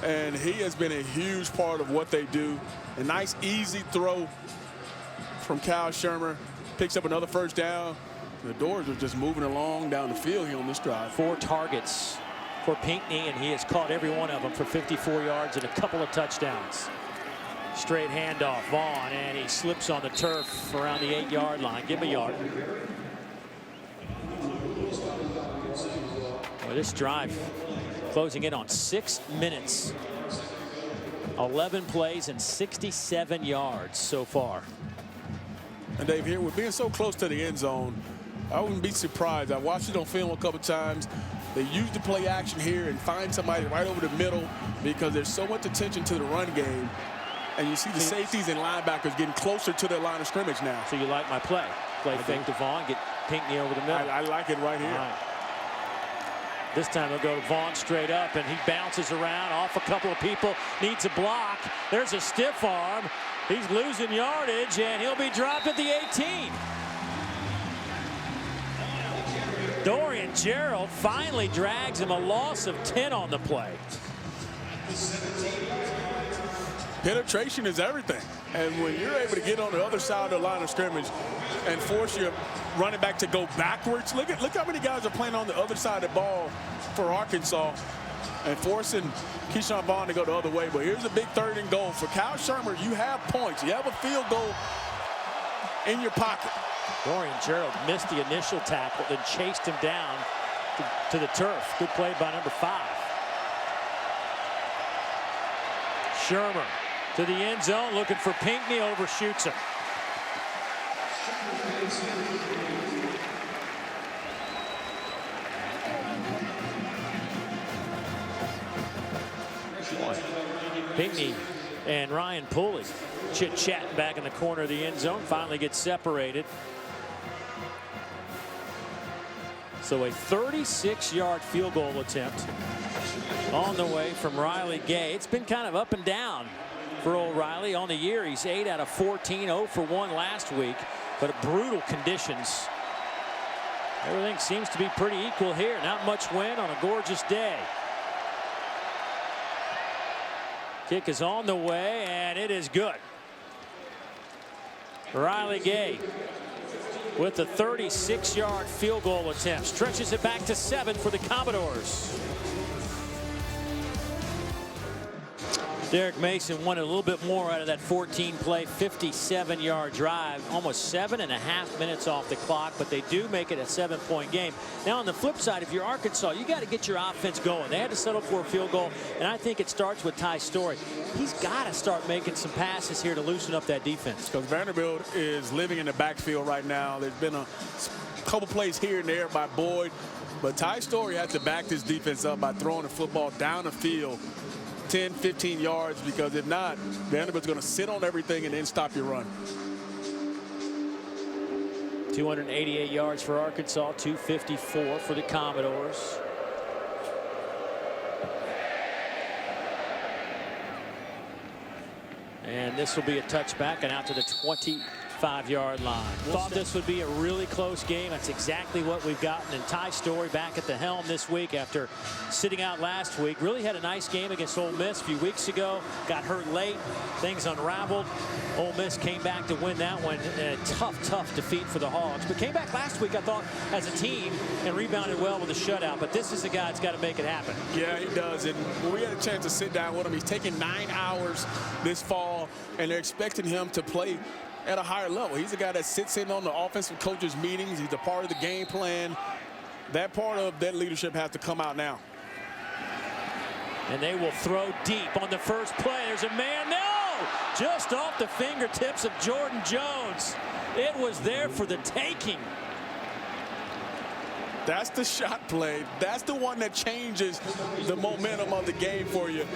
And he has been a huge part of what they do. A nice, easy throw from Kyle Shurmur. Picks up another 1st down. The Dores are just moving along down the field here on this drive. 4 targets for Pinckney, and he has caught every one of them for 54 yards and a couple of touchdowns. Straight handoff, Vaughn, and he slips on the turf around the 8-yard line. Give him a yard. Well, this drive closing in on 6 minutes. 11 plays and 67 yards so far. And Dave, here we're being so close to the end zone, I wouldn't be surprised. I watched it on film a couple times. They use the play action here and find somebody right over the middle because there's so much attention to the run game. And you see the safeties and linebackers getting closer to their line of scrimmage now. So you like my play? Play fake to Vaughn, get Pinckney over the middle. I like it right here. Right. This time they'll go to Vaughn straight up, and he bounces around off a couple of people, needs a block. There's a stiff arm. He's losing yardage, and he'll be dropped at the 18. Dorian Gerald finally drags him, a loss of 10 on the play. Penetration is everything. And when you're able to get on the other side of the line of scrimmage and force your running back to go backwards, look how many guys are playing on the other side of the ball for Arkansas and forcing Keyshawn Vaughn to go the other way. But here's a big 3rd and goal. For Kyle Shurmur, you have points. You have a field goal in your pocket. Dorian Gerald missed the initial tackle, then chased him down to the turf. Good play by number 5. Shurmur to the end zone, looking for Pinckney, overshoots him. Pinckney and Ryan Pulley chit-chatting back in the corner of the end zone, finally gets separated. So a 36-yard field goal attempt on the way from Riley Gay. It's been kind of up and down for O'Reilly. On the year, he's 8 out of 14, 0 for 1 last week. But brutal conditions. Everything seems to be pretty equal here. Not much wind on a gorgeous day. Kick is on the way, and it is good. Riley Gay with a 36-yard field goal attempt. Stretches it back to 7 for the Commodores. Derek Mason wanted a little bit more out of that 14-play, 57-yard drive. Almost 7.5 minutes off the clock, but they do make it a 7-point game. Now, on the flip side, if you're Arkansas, you got to get your offense going. They had to settle for a field goal, and I think it starts with Ty Story. He's got to start making some passes here to loosen up that defense. Because Vanderbilt is living in the backfield right now. There's been a couple plays here and there by Boyd, but Ty Story has to back this defense up by throwing the football down the field 10, 15 yards, because if not, Vanderbilt's going to sit on everything and then stop your run. 288 yards for Arkansas, 254 for the Commodores. And this will be a touchback and out to the 25-yard line. Thought this would be a really close game. That's exactly what we've gotten. And Ty Story back at the helm this week after sitting out last week. Really had a nice game against Ole Miss a few weeks ago. Got hurt late. Things unraveled. Ole Miss came back to win that one. A tough defeat for the Hogs. But came back last week, I thought, as a team and rebounded well with a shutout. But this is a guy that's got to make it happen. Yeah, he does. And when we had a chance to sit down with him, he's taking 9 hours this fall, and they're expecting him to play at a higher level. He's a guy that sits in on the offensive coaches meetings. He's a part of the game plan. That part of that leadership has to come out now. And they will throw deep on the first play. There's a man. No! Just off the fingertips of Jordan Jones. It was there for the taking. That's the shot play. That's the one that changes the momentum of the game for you.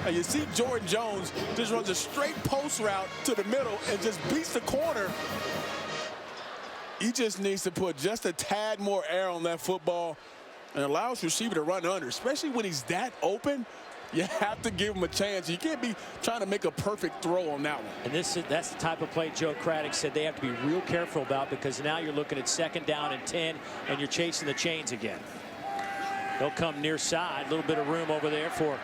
And you see Jordan Jones just runs a straight post route to the middle and just beats the corner. He just needs to put just a tad more air on that football and allows receiver to run under, especially when he's that open. You have to give him a chance. You can't be trying to make a perfect throw on that one. And that's the type of play Joe Craddock said they have to be real careful about, because now you're looking at 2nd down and 10, and you're chasing the chains again. They'll come near side. A little bit of room over there for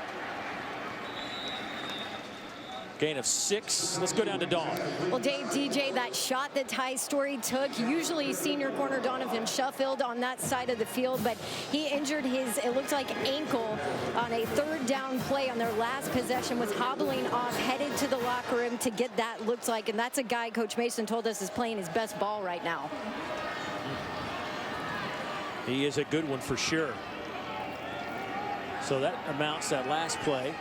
gain of 6. Let's go down to Dawn. Well, Dave, DJ, that shot that Ty Story took, usually senior corner Donovan Shuffield on that side of the field, but he injured his, it looked like, ankle on a 3rd down play on their last possession, was hobbling off, headed to the locker room to get that looked like, and that's a guy Coach Mason told us is playing his best ball right now. He is a good one for sure. So that amounts that last play.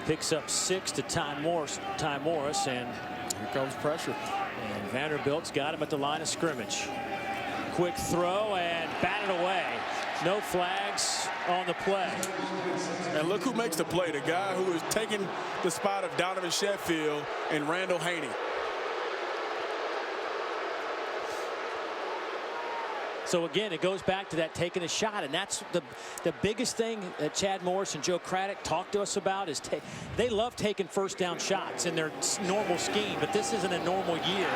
Picks up 6 to Ty Morris, and here comes pressure. And Vanderbilt's got him at the line of scrimmage. Quick throw and batted away. No flags on the play. And look who makes the play. The guy who is taking the spot of Donovan Sheffield and Randall Haney. So again, it goes back to that taking a shot, and that's the biggest thing that Chad Morris and Joe Craddock talked to us about is they love taking 1st down shots in their normal scheme, but this isn't a normal year,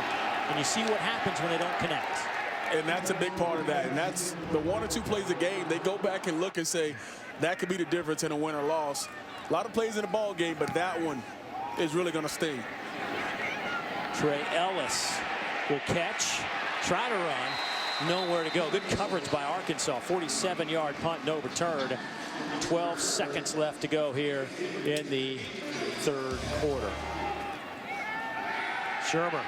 and you see what happens when they don't connect. And that's a big part of that, and that's the 1 or 2 plays a game. They go back and look and say that could be the difference in a win or loss. A lot of plays in the ball game, but that one is really going to sting. Trey Ellis will catch, try to run. Nowhere to go. Good coverage by Arkansas. 47-yard punt, no return. 12 seconds left to go here in the 3rd quarter. Shurmur.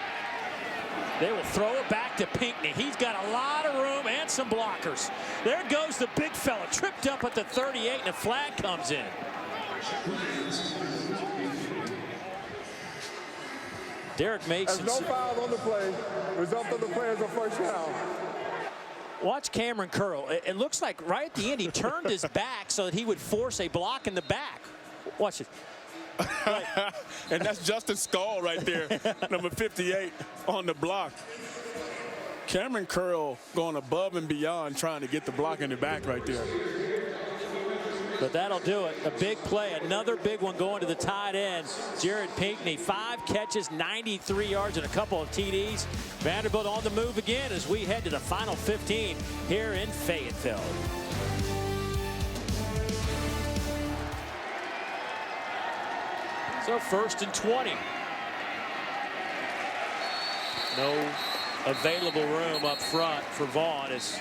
They will throw it back to Pinckney. He's got a lot of room and some blockers. There goes the big fella. Tripped up at the 38, and a flag comes in. Derek Mason. There's no foul on the play. Result of the play is a 1st down. Watch Cameron Curl. It looks like right at the end he turned his back so that he would force a block in the back. Watch it. And that's Justin Skull right there, number 58 on the block. Cameron Curl going above and beyond trying to get the block in the back right there. But that'll do it. A big play, another big one going to the tight end, Jared Pinkney. 5 catches, 93 yards, and a couple of TDs. Vanderbilt on the move again as we head to the final 15 here in Fayetteville. So 1st and 20. No available room up front for Vaughn as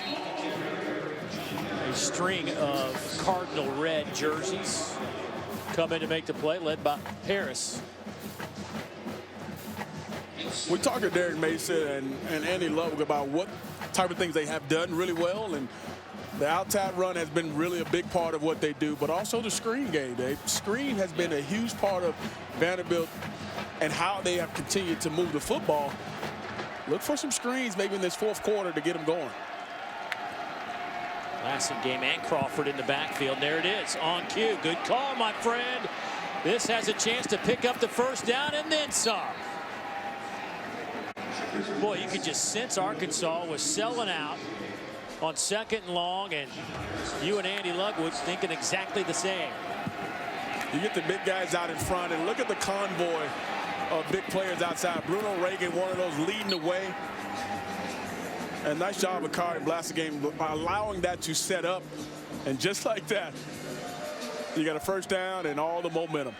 a string of cardinal red jerseys come in to make the play, led by Harris. We talked to Derek Mason and Andy Ludwig about what type of things they have done really well, and the outside run has been really a big part of what they do, but also the screen game. The screen has been a huge part of Vanderbilt and how they have continued to move the football. Look for some screens maybe in this 4th quarter to get them going. Game and Crawford in the backfield. There it is on cue. Good call, my friend. This has a chance to pick up the 1st down and then some. Boy, you could just sense Arkansas was selling out on 2nd and long, and you and Andy Ludwig thinking exactly the same. You get the big guys out in front, and look at the convoy of big players outside. Bruno Reagan, one of those leading the way. And nice job of Kari Blasingame allowing that to set up. And just like that, you got a 1st down and all the momentum.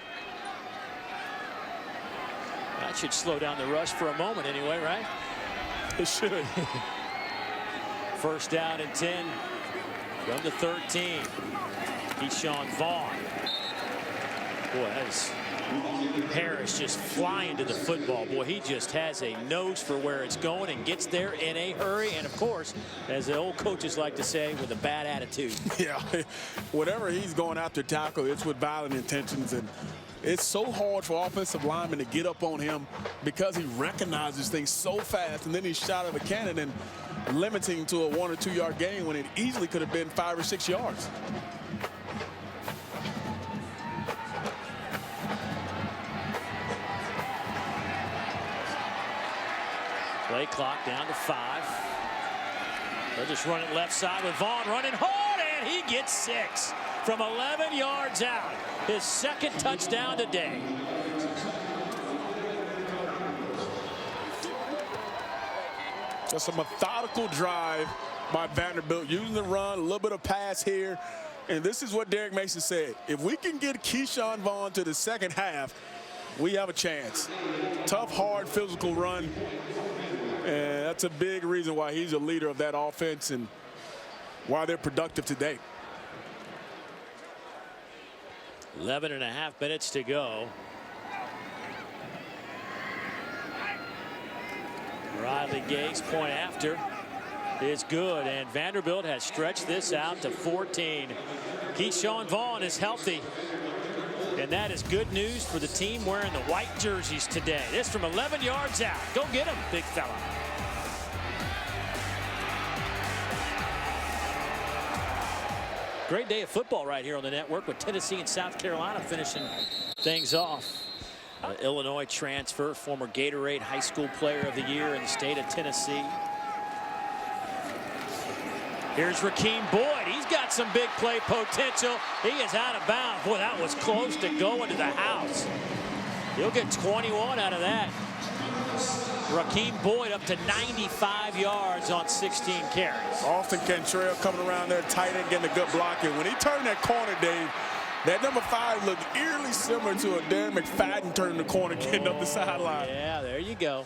That should slow down the rush for a moment anyway, right? It should. 1st down and 10 from the 13. Keyshawn Vaughn. Boy, that is Harris just flying to the football. Boy, he just has a nose for where it's going and gets there in a hurry. And, of course, as the old coaches like to say, with a bad attitude. Yeah, whatever he's going after tackle, it's with violent intentions. And it's so hard for offensive linemen to get up on him because he recognizes things so fast. And then he's shot out of a cannon and limiting to a 1 or 2 yard gain when it easily could have been 5 or 6 yards. Play clock down to 5. They'll just run it left side with Vaughn running hard, and he gets 6 from 11 yards out. His 2nd touchdown today. Just a methodical drive by Vanderbilt, using the run, a little bit of pass here. And this is what Derek Mason said. If we can get Keyshawn Vaughn to the 2nd half, we have a chance. Tough, hard, physical run. And that's a big reason why he's a leader of that offense and why they're productive today. 11.5 minutes to go. Riley Gay's point after is good, and Vanderbilt has stretched this out to 14. Keyshawn Vaughn is healthy, and that is good news for the team wearing the white jerseys today. This from 11 yards out. Go get him, big fella. Great day of football right here on the network with Tennessee and South Carolina finishing things off. Illinois transfer, former Gatorade High School Player of the Year in the state of Tennessee. Here's Rakeem Boyd. He's got some big play potential. He is out of bounds. Boy, that was close to going to the house. He'll get 21 out of that. Rakeem Boyd up to 95 yards on 16 carries. Austin Cantrell coming around there tight end, getting a good block. And when he turned that corner, Dave, that number 5 looked eerily similar to a Darren McFadden turning the corner, getting up the sideline. Yeah, there you go.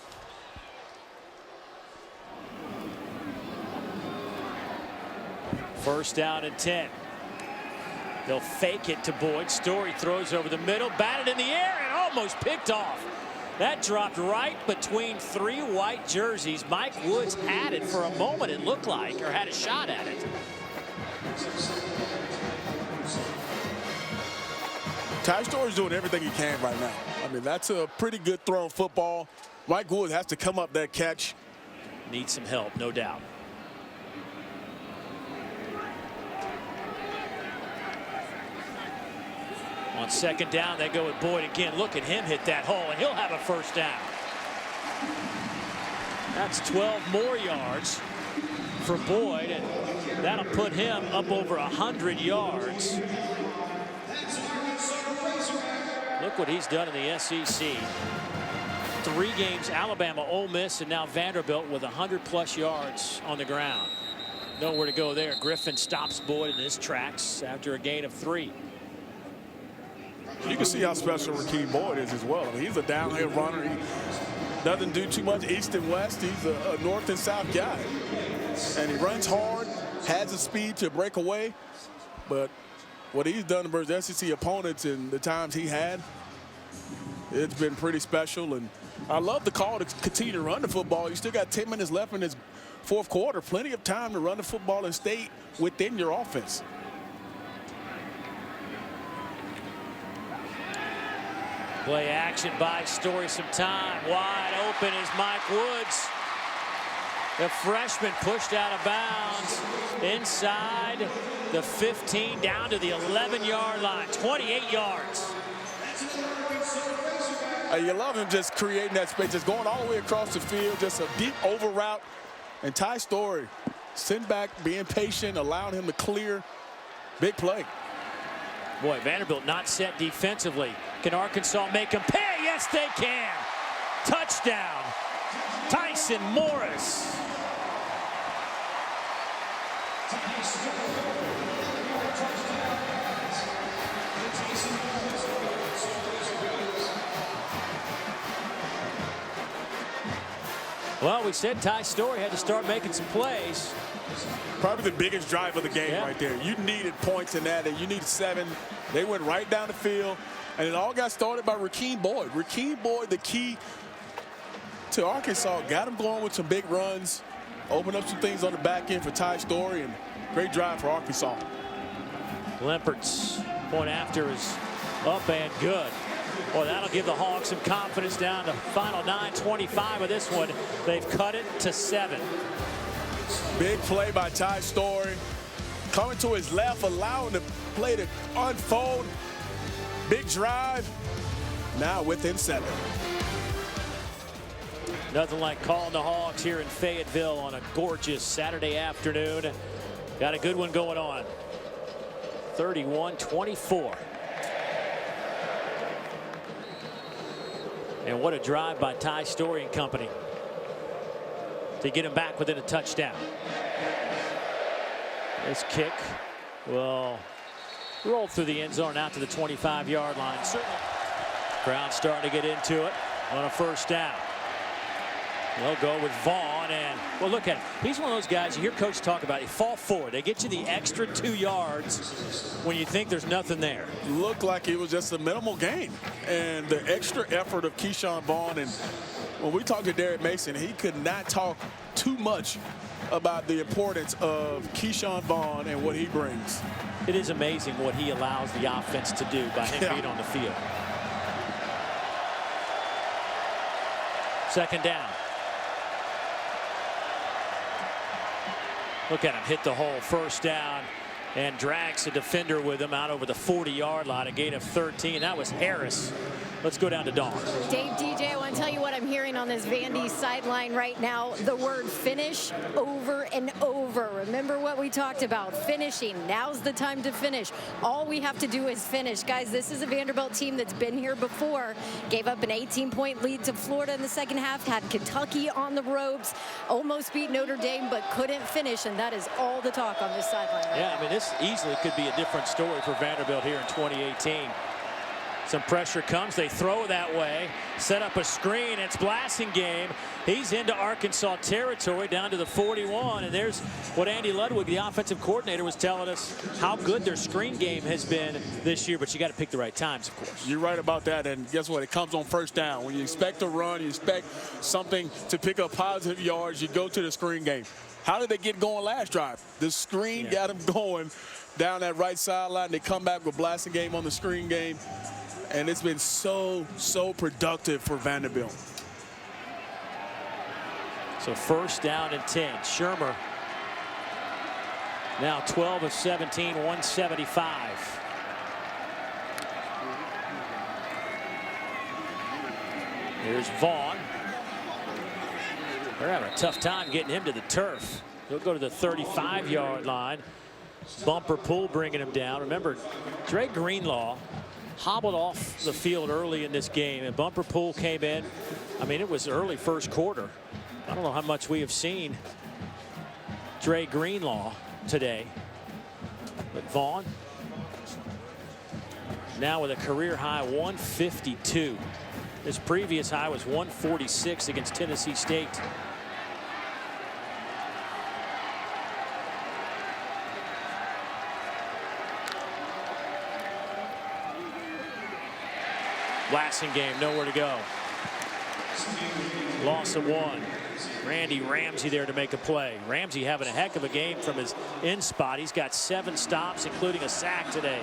First down and 10. They'll fake it to Boyd. Story throws over the middle, batted in the air, and almost picked off. That dropped right between 3 white jerseys. Mike Woods had it for a moment, it looked like, or had a shot at it. Ty Story's doing everything he can right now. I mean, that's a pretty good thrown football. Mike Woods has to come up that catch. Needs some help, no doubt. On second down, they go with Boyd again. Look at him hit that hole, and he'll have a first down. That's 12 more yards for Boyd, and that'll put him up over 100 yards. Look what he's done in the SEC. 3 games, Alabama, Ole Miss, and now Vanderbilt with 100+ yards on the ground. Nowhere to go there. Griffin stops Boyd in his tracks after a gain of 3. You can see how special Rakeem Boyd is as well. I mean, he's a downhill runner. He doesn't do too much east and west. He's a north and south guy. And he runs hard, has the speed to break away. But what he's done versus SEC opponents in the times he had, it's been pretty special. And I love the call to continue to run the football. You still got 10 minutes left in this fourth quarter. Plenty of time to run the football and stay within your offense. Play action by Story, some time. Wide open is Mike Woods. The freshman pushed out of bounds inside the 15 down to the 11-yard line. 28 yards. You love him just creating that space, just going all the way across the field, just a deep over route. And Ty Story sitting back, being patient, allowing him to clear. Big play. Boy, Vanderbilt not set defensively. Can Arkansas make them pay? Yes, they can. Touchdown, Tyson Morris. Well, we said Ty Story had to start making some plays. Probably the biggest drive of the game right there. You needed points in that, and you needed 7. They went right down the field, and it all got started by Rakeem Boyd. Rakeem Boyd, the key to Arkansas, got him going with some big runs, opened up some things on the back end for Ty Story, and great drive for Arkansas. Lempert's point after is up and good. Well, that'll give the Hogs some confidence down to final 9:25 of this one. They've cut it to 7. Big play by Ty Story. Coming to his left, allowing the play to unfold. Big drive. Now within 7. Nothing like calling the Hogs here in Fayetteville on a gorgeous Saturday afternoon. Got a good one going on. 31-24. And what a drive by Ty Story and company to get him back within a touchdown. This kick will roll through the end zone out to the 25-yard line. Certainly. Crowd starting to get into it on a first down. They'll go with Vaughn, and well, look at him. He's one of those guys you hear coach talk about. They fall forward. They get you the extra 2 yards when you think there's nothing there. Looked like it was just a minimal gain, and the extra effort of Keyshawn Vaughn. And when we talked to Derek Mason, he could not talk too much about the importance of Keyshawn Vaughn and what he brings. It is amazing what he allows the offense to do by him being on the field. Second down. Look at him hit the hole. First down, and drags a defender with him out over the 40-yard line. A gain of 13. That was Harris. Let's go down to Dawn. Dave, DJ, I want to tell you what I'm hearing on this Vandy sideline right now. The word finish over and over. Remember what we talked about, finishing. Now's the time to finish. All we have to do is finish. Guys, this is a Vanderbilt team that's been here before. Gave up an 18-point lead to Florida in the second half. Had Kentucky on the ropes. Almost beat Notre Dame, but couldn't finish. And that is all the talk on this sideline right now. I mean, this easily could be a different story for Vanderbilt here in 2018. Some pressure comes. They throw that way. Set up a screen. It's Blasingame. He's into Arkansas territory down to the 41. And there's what Andy Ludwig, the offensive coordinator, was telling us how good their screen game has been this year. But you got to pick the right times, of course. You're right about that. And guess what? It comes on first down. When you expect a run, you expect something to pick up positive yards, you go to the screen game. How did they get going last drive? The screen got them going down that right sideline. They come back with Blasingame on the screen game. And it's been so productive for Vanderbilt. So first down and 10. Shurmur now 12 of 17, 175. Here's Vaughn. They're having a tough time getting him to the turf. He'll go to the 35-yard line. Bumper pull bringing him down. Remember, Dre Greenlaw hobbled off the field early in this game, and Bumper Pool came in. I mean, it was early first quarter. I don't know how much we have seen Dre Greenlaw today, but Vaughn now with a career high 152. His previous high was 146 against Tennessee State. Lassing game, nowhere to go. Loss of 1. Randy Ramsey there to make a play. Ramsey having a heck of a game from his in spot. He's got 7 stops, including a sack today.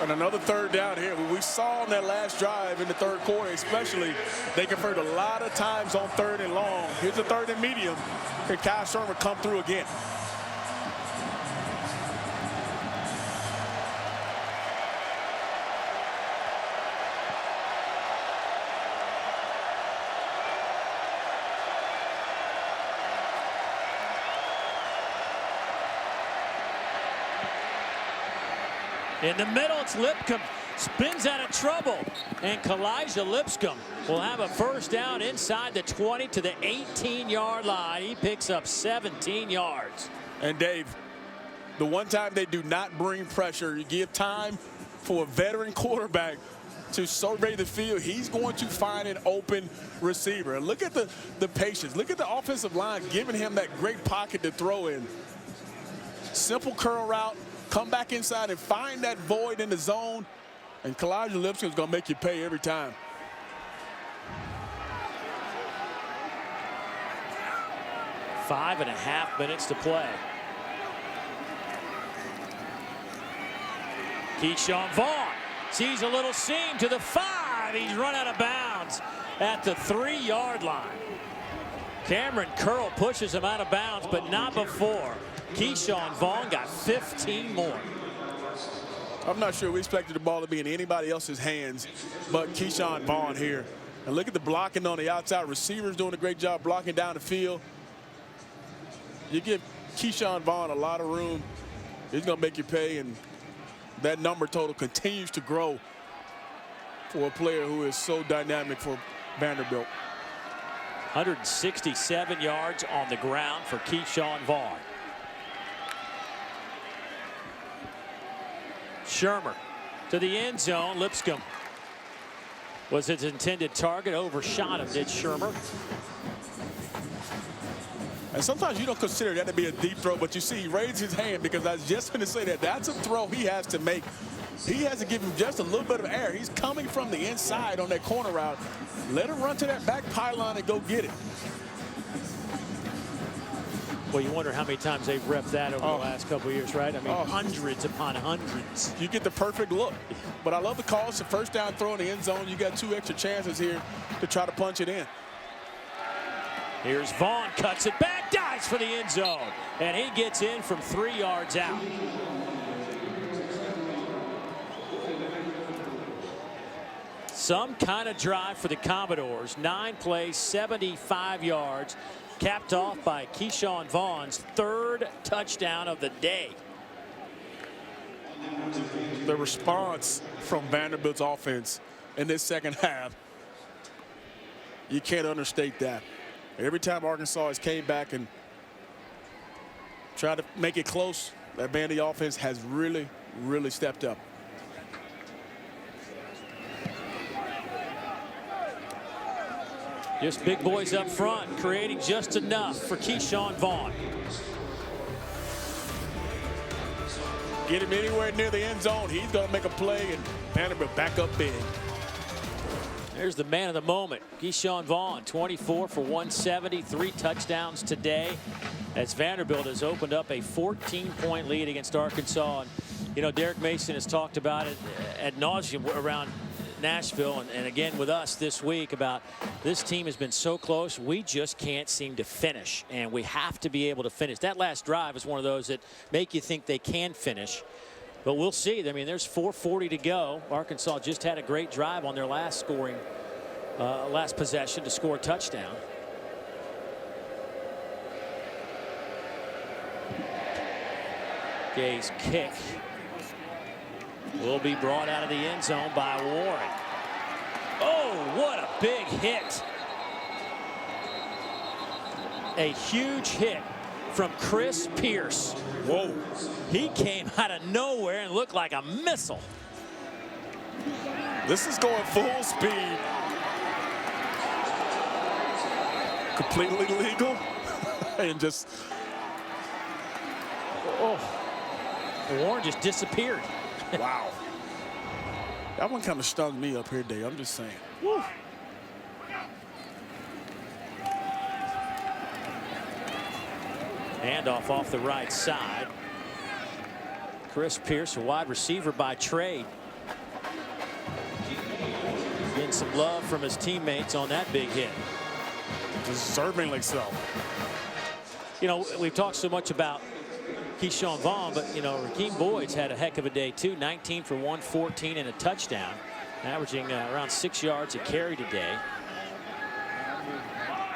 And another third down here. We saw on that last drive in the third quarter, especially, they converted a lot of times on 3rd and long. Here's a 3rd and medium. Can Kyle Shurmur come through again? In the middle, it's Lipscomb. Spins out of trouble. And Kalijah Lipscomb will have a first down inside the 20 to the 18-yard line. He picks up 17 yards. And Dave, the one time they do not bring pressure, you give time for a veteran quarterback to survey the field, he's going to find an open receiver. And look at the patience. Look at the offensive line giving him that great pocket to throw in. Simple curl route. Come back inside and find that void in the zone. And Kalijah Lipscomb's going to make you pay every time. Five and a half minutes to play. Keyshawn Vaughn sees a little seam to the 5. He's run out of bounds at the 3-yard line. Cameron Curl pushes him out of bounds, but not before. Keyshawn Vaughn got 15 more. I'm not sure we expected the ball to be in anybody else's hands but Keyshawn Vaughn here. And look at the blocking on the outside. Receivers doing a great job blocking down the field. You give Keyshawn Vaughn a lot of room, he's going to make you pay, and that number total continues to grow for a player who is so dynamic for Vanderbilt. 167 yards on the ground for Keyshawn Vaughn. Shurmur to the end zone. Lipscomb was his intended target. Overshot him, did Shurmur. And sometimes you don't consider that to be a deep throw, but you see he raised his hand, because I was just going to say that that's a throw he has to make. He has to give him just a little bit of air. He's coming from the inside on that corner route. Let him run to that back pylon and go get it. Well, you wonder how many times they've repped that over the last couple of years, right? I mean, hundreds upon hundreds. You get the perfect look. But I love the call. It's a first down throw in the end zone. You got 2 extra chances here to try to punch it in. Here's Vaughn, cuts it back, dives for the end zone. And he gets in from 3 yards out. Some kind of drive for the Commodores. 9 plays, 75 yards. Capped off by Keyshawn Vaughn's 3rd touchdown of the day. The response from Vanderbilt's offense in this second half, you can't understate that. Every time Arkansas has came back and tried to make it close, that Vandy offense has really, really stepped up. Just big boys up front, creating just enough for Keyshawn Vaughn. Get him anywhere near the end zone, he's going to make a play, and Vanderbilt back up big. There's the man of the moment, Keyshawn Vaughn, 24 for 170, 3 touchdowns today, as Vanderbilt has opened up a 14-point lead against Arkansas. And, you know, Derek Mason has talked about it ad nauseum around Nashville and again with us this week about this team has been so close, we just can't seem to finish, and we have to be able to finish. That last drive is one of those that make you think they can finish, but we'll see. I mean, there's 4:40 to go. Arkansas just had a great drive on their last possession to score a touchdown. Gay's kick will be brought out of the end zone by Warren. Oh, what a big hit. A huge hit from Chris Pierce. Whoa. He came out of nowhere and looked like a missile. This is going full speed. Completely legal. And just. Oh. Warren just disappeared. Wow. That one kind of stung me up here, Dave. I'm just saying. Woo. Handoff off the right side. Chris Pierce, a wide receiver by trade. Getting some love from his teammates on that big hit. Deservingly so. You know, we've talked so much about Keyshawn Vaughn, but, you know, Rakeem Boyd's had a heck of a day, too. 19 for 114 and a touchdown, averaging around 6 yards a carry today.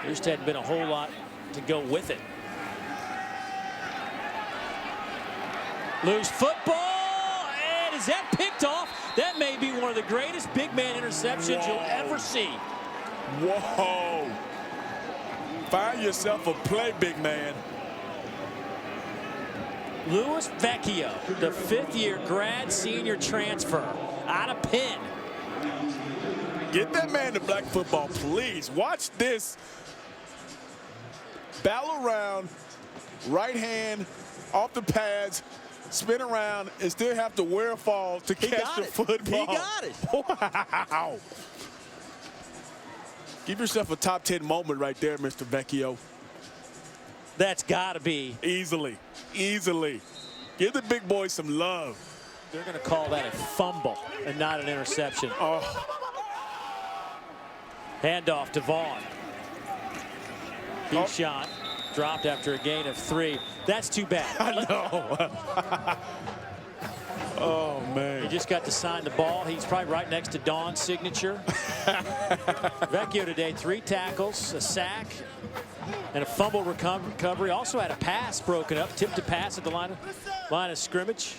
There just hadn't been a whole lot to go with it. Loose football, and is that picked off? That may be one of the greatest big man interceptions you'll ever see. Whoa. Find yourself a play, big man. Louis Vecchio, the fifth-year grad senior transfer out of Penn. Get that man to black football, please. Watch this. Battle around, right hand, off the pads, spin around, and still have to wear a fall to catch the football. He got it. Wow. Give yourself a top 10 moment right there, Mr. Vecchio. That's got to be. Easily. Easily. Give the big boys some love. They're going to call that a fumble and not an interception. Oh. Handoff to Vaughn. Keyshawn dropped after a gain of 3. That's too bad. I know. Oh, man. He just got to sign the ball. He's probably right next to Dawn's signature. Vecchio today, 3 tackles, a sack, and a fumble recovery. Also had a pass broken up, tipped a pass at the line of scrimmage.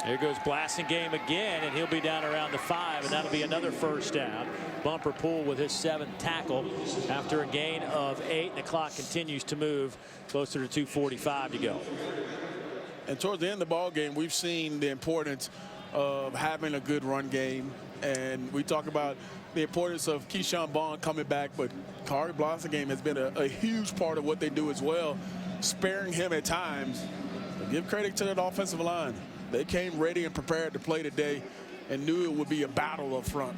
Here goes Blasingame again, and he'll be down around the 5, and that'll be another first down. Bumper Pool with his 7th tackle after a gain of 8, and the clock continues to move closer to 2:45 to go. And towards the end of the ball game, we've seen the importance of having a good run game. And we talk about the importance of Keyshawn Vaughn coming back, but Kari Blasingame has been a huge part of what they do as well, sparing him at times. But give credit to that offensive line. They came ready and prepared to play today and knew it would be a battle up front.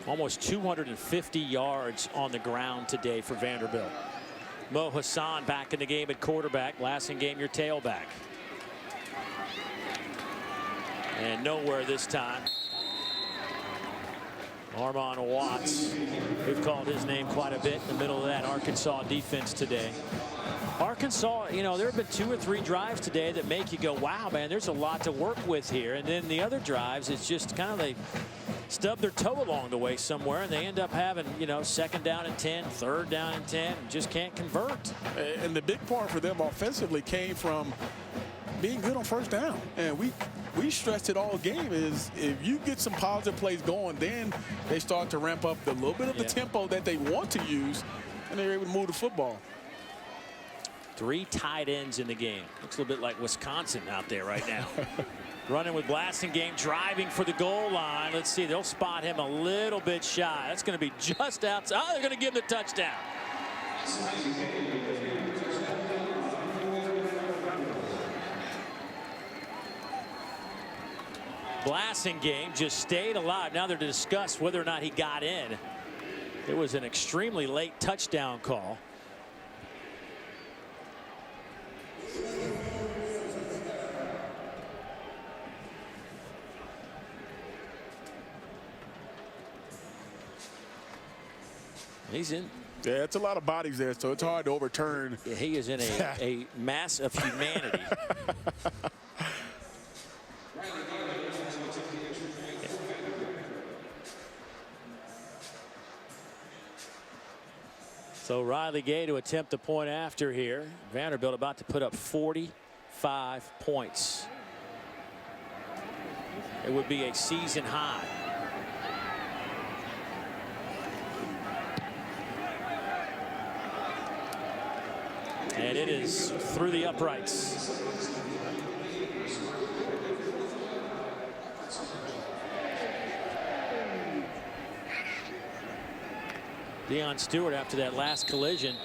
Almost 250 yards on the ground today for Vanderbilt. Mo Hassan back in the game at quarterback. Blasingame your tailback. And nowhere this time. Armon Watts, we've called his name quite a bit in the middle of that Arkansas defense today. Arkansas, you know, there have been 2 or 3 drives today that make you go, wow, man, there's a lot to work with here. And then the other drives, it's just kind of they stub their toe along the way somewhere, and they end up having, you know, 2nd down and 10, 3rd down and 10, and just can't convert. And the big part for them offensively came from being good on 1st down. And we stressed it all game is if you get some positive plays going, then they start to ramp up a little bit of the tempo that they want to use, and they're able to move the football. 3 tight ends in the game. Looks a little bit like Wisconsin out there right now. Running with Blasingame, driving for the goal line. Let's see, they'll spot him a little bit shy. That's going to be just outside. Oh, they're going to give him the touchdown. Blasingame just stayed alive. Now they're to discuss whether or not he got in. It was an extremely late touchdown call. He's in. Yeah, it's a lot of bodies there, so it's hard to overturn. Yeah, he is in a mass of humanity. So Riley Gay to attempt the point after here. Vanderbilt about to put up 45 points. It would be a season high. And it is through the uprights. Deion Stewart, after that last collision,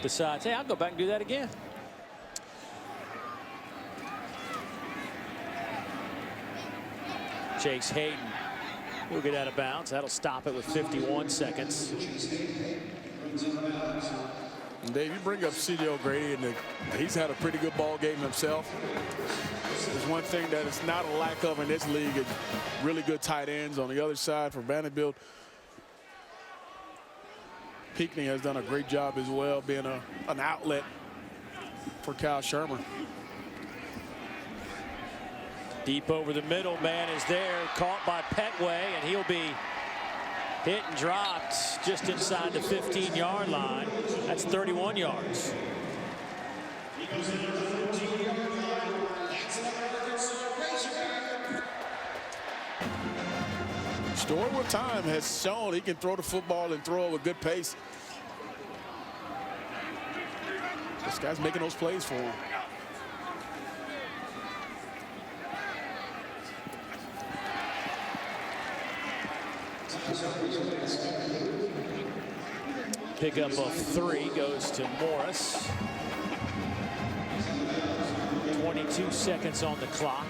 decides, hey, I'll go back and do that again. Chase Hayden will get out of bounds. That'll stop it with 51 seconds. And Dave, you bring up C.J. O'Grady, and he's had a pretty good ball game himself. There's one thing that it's not a lack of in this league is really good tight ends. On the other side for Vanderbilt, Pinckney has done a great job as well, being an outlet for Kyle Shurmur. Deep over the middle, man is there, caught by Petway, and he'll be hit and dropped just inside the 15-yard line. That's 31 yards. Stewart with time has shown he can throw the football and throw it with good pace. This guy's making those plays for him. Pickup of 3 goes to Morris. 22 seconds on the clock.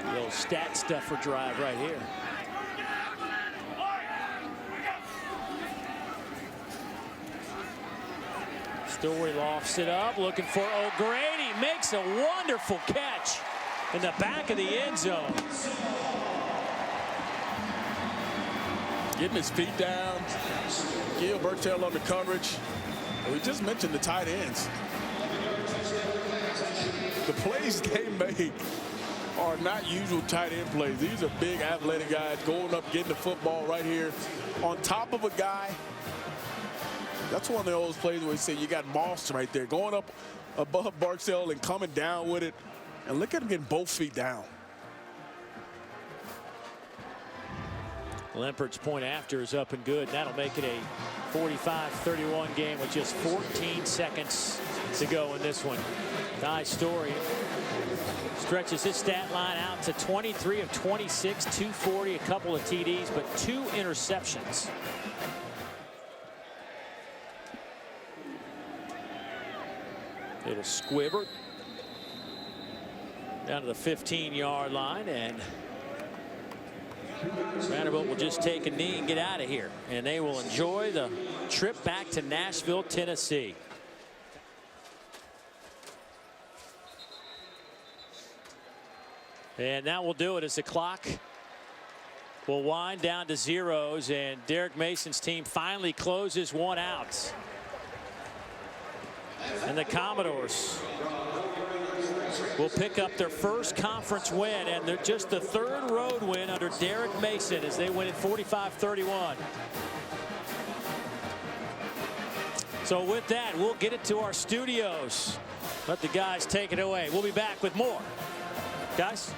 The old stat stuffer drive right here. Story lofts it up, looking for O'Grady, makes a wonderful catch in the back of the end zone. Getting his feet down. Gil Bertel under coverage. We just mentioned the tight ends. The plays they make are not usual tight end plays. These are big athletic guys going up, getting the football right here on top of a guy. That's one of those plays where you say you got Moss right there going up above Barksdale and coming down with it. And look at him getting both feet down. Lempert's point after is up and good. That'll make it a 45-31 game with just 14 seconds to go in this one. Ty Story stretches his stat line out to 23 of 26, 240, a couple of TDs, but 2 interceptions. It'll squibber down to the 15-yard line, and Vanderbilt will just take a knee and get out of here, and they will enjoy the trip back to Nashville, Tennessee. And that will do it as the clock will wind down to zeros, and Derek Mason's team finally closes one out. And the Commodores will pick up their first conference win, and they're just the 3rd road win under Derek Mason as they win at 45-31. So with that, we'll get it to our studios. Let the guys take it away. We'll be back with more. Guys.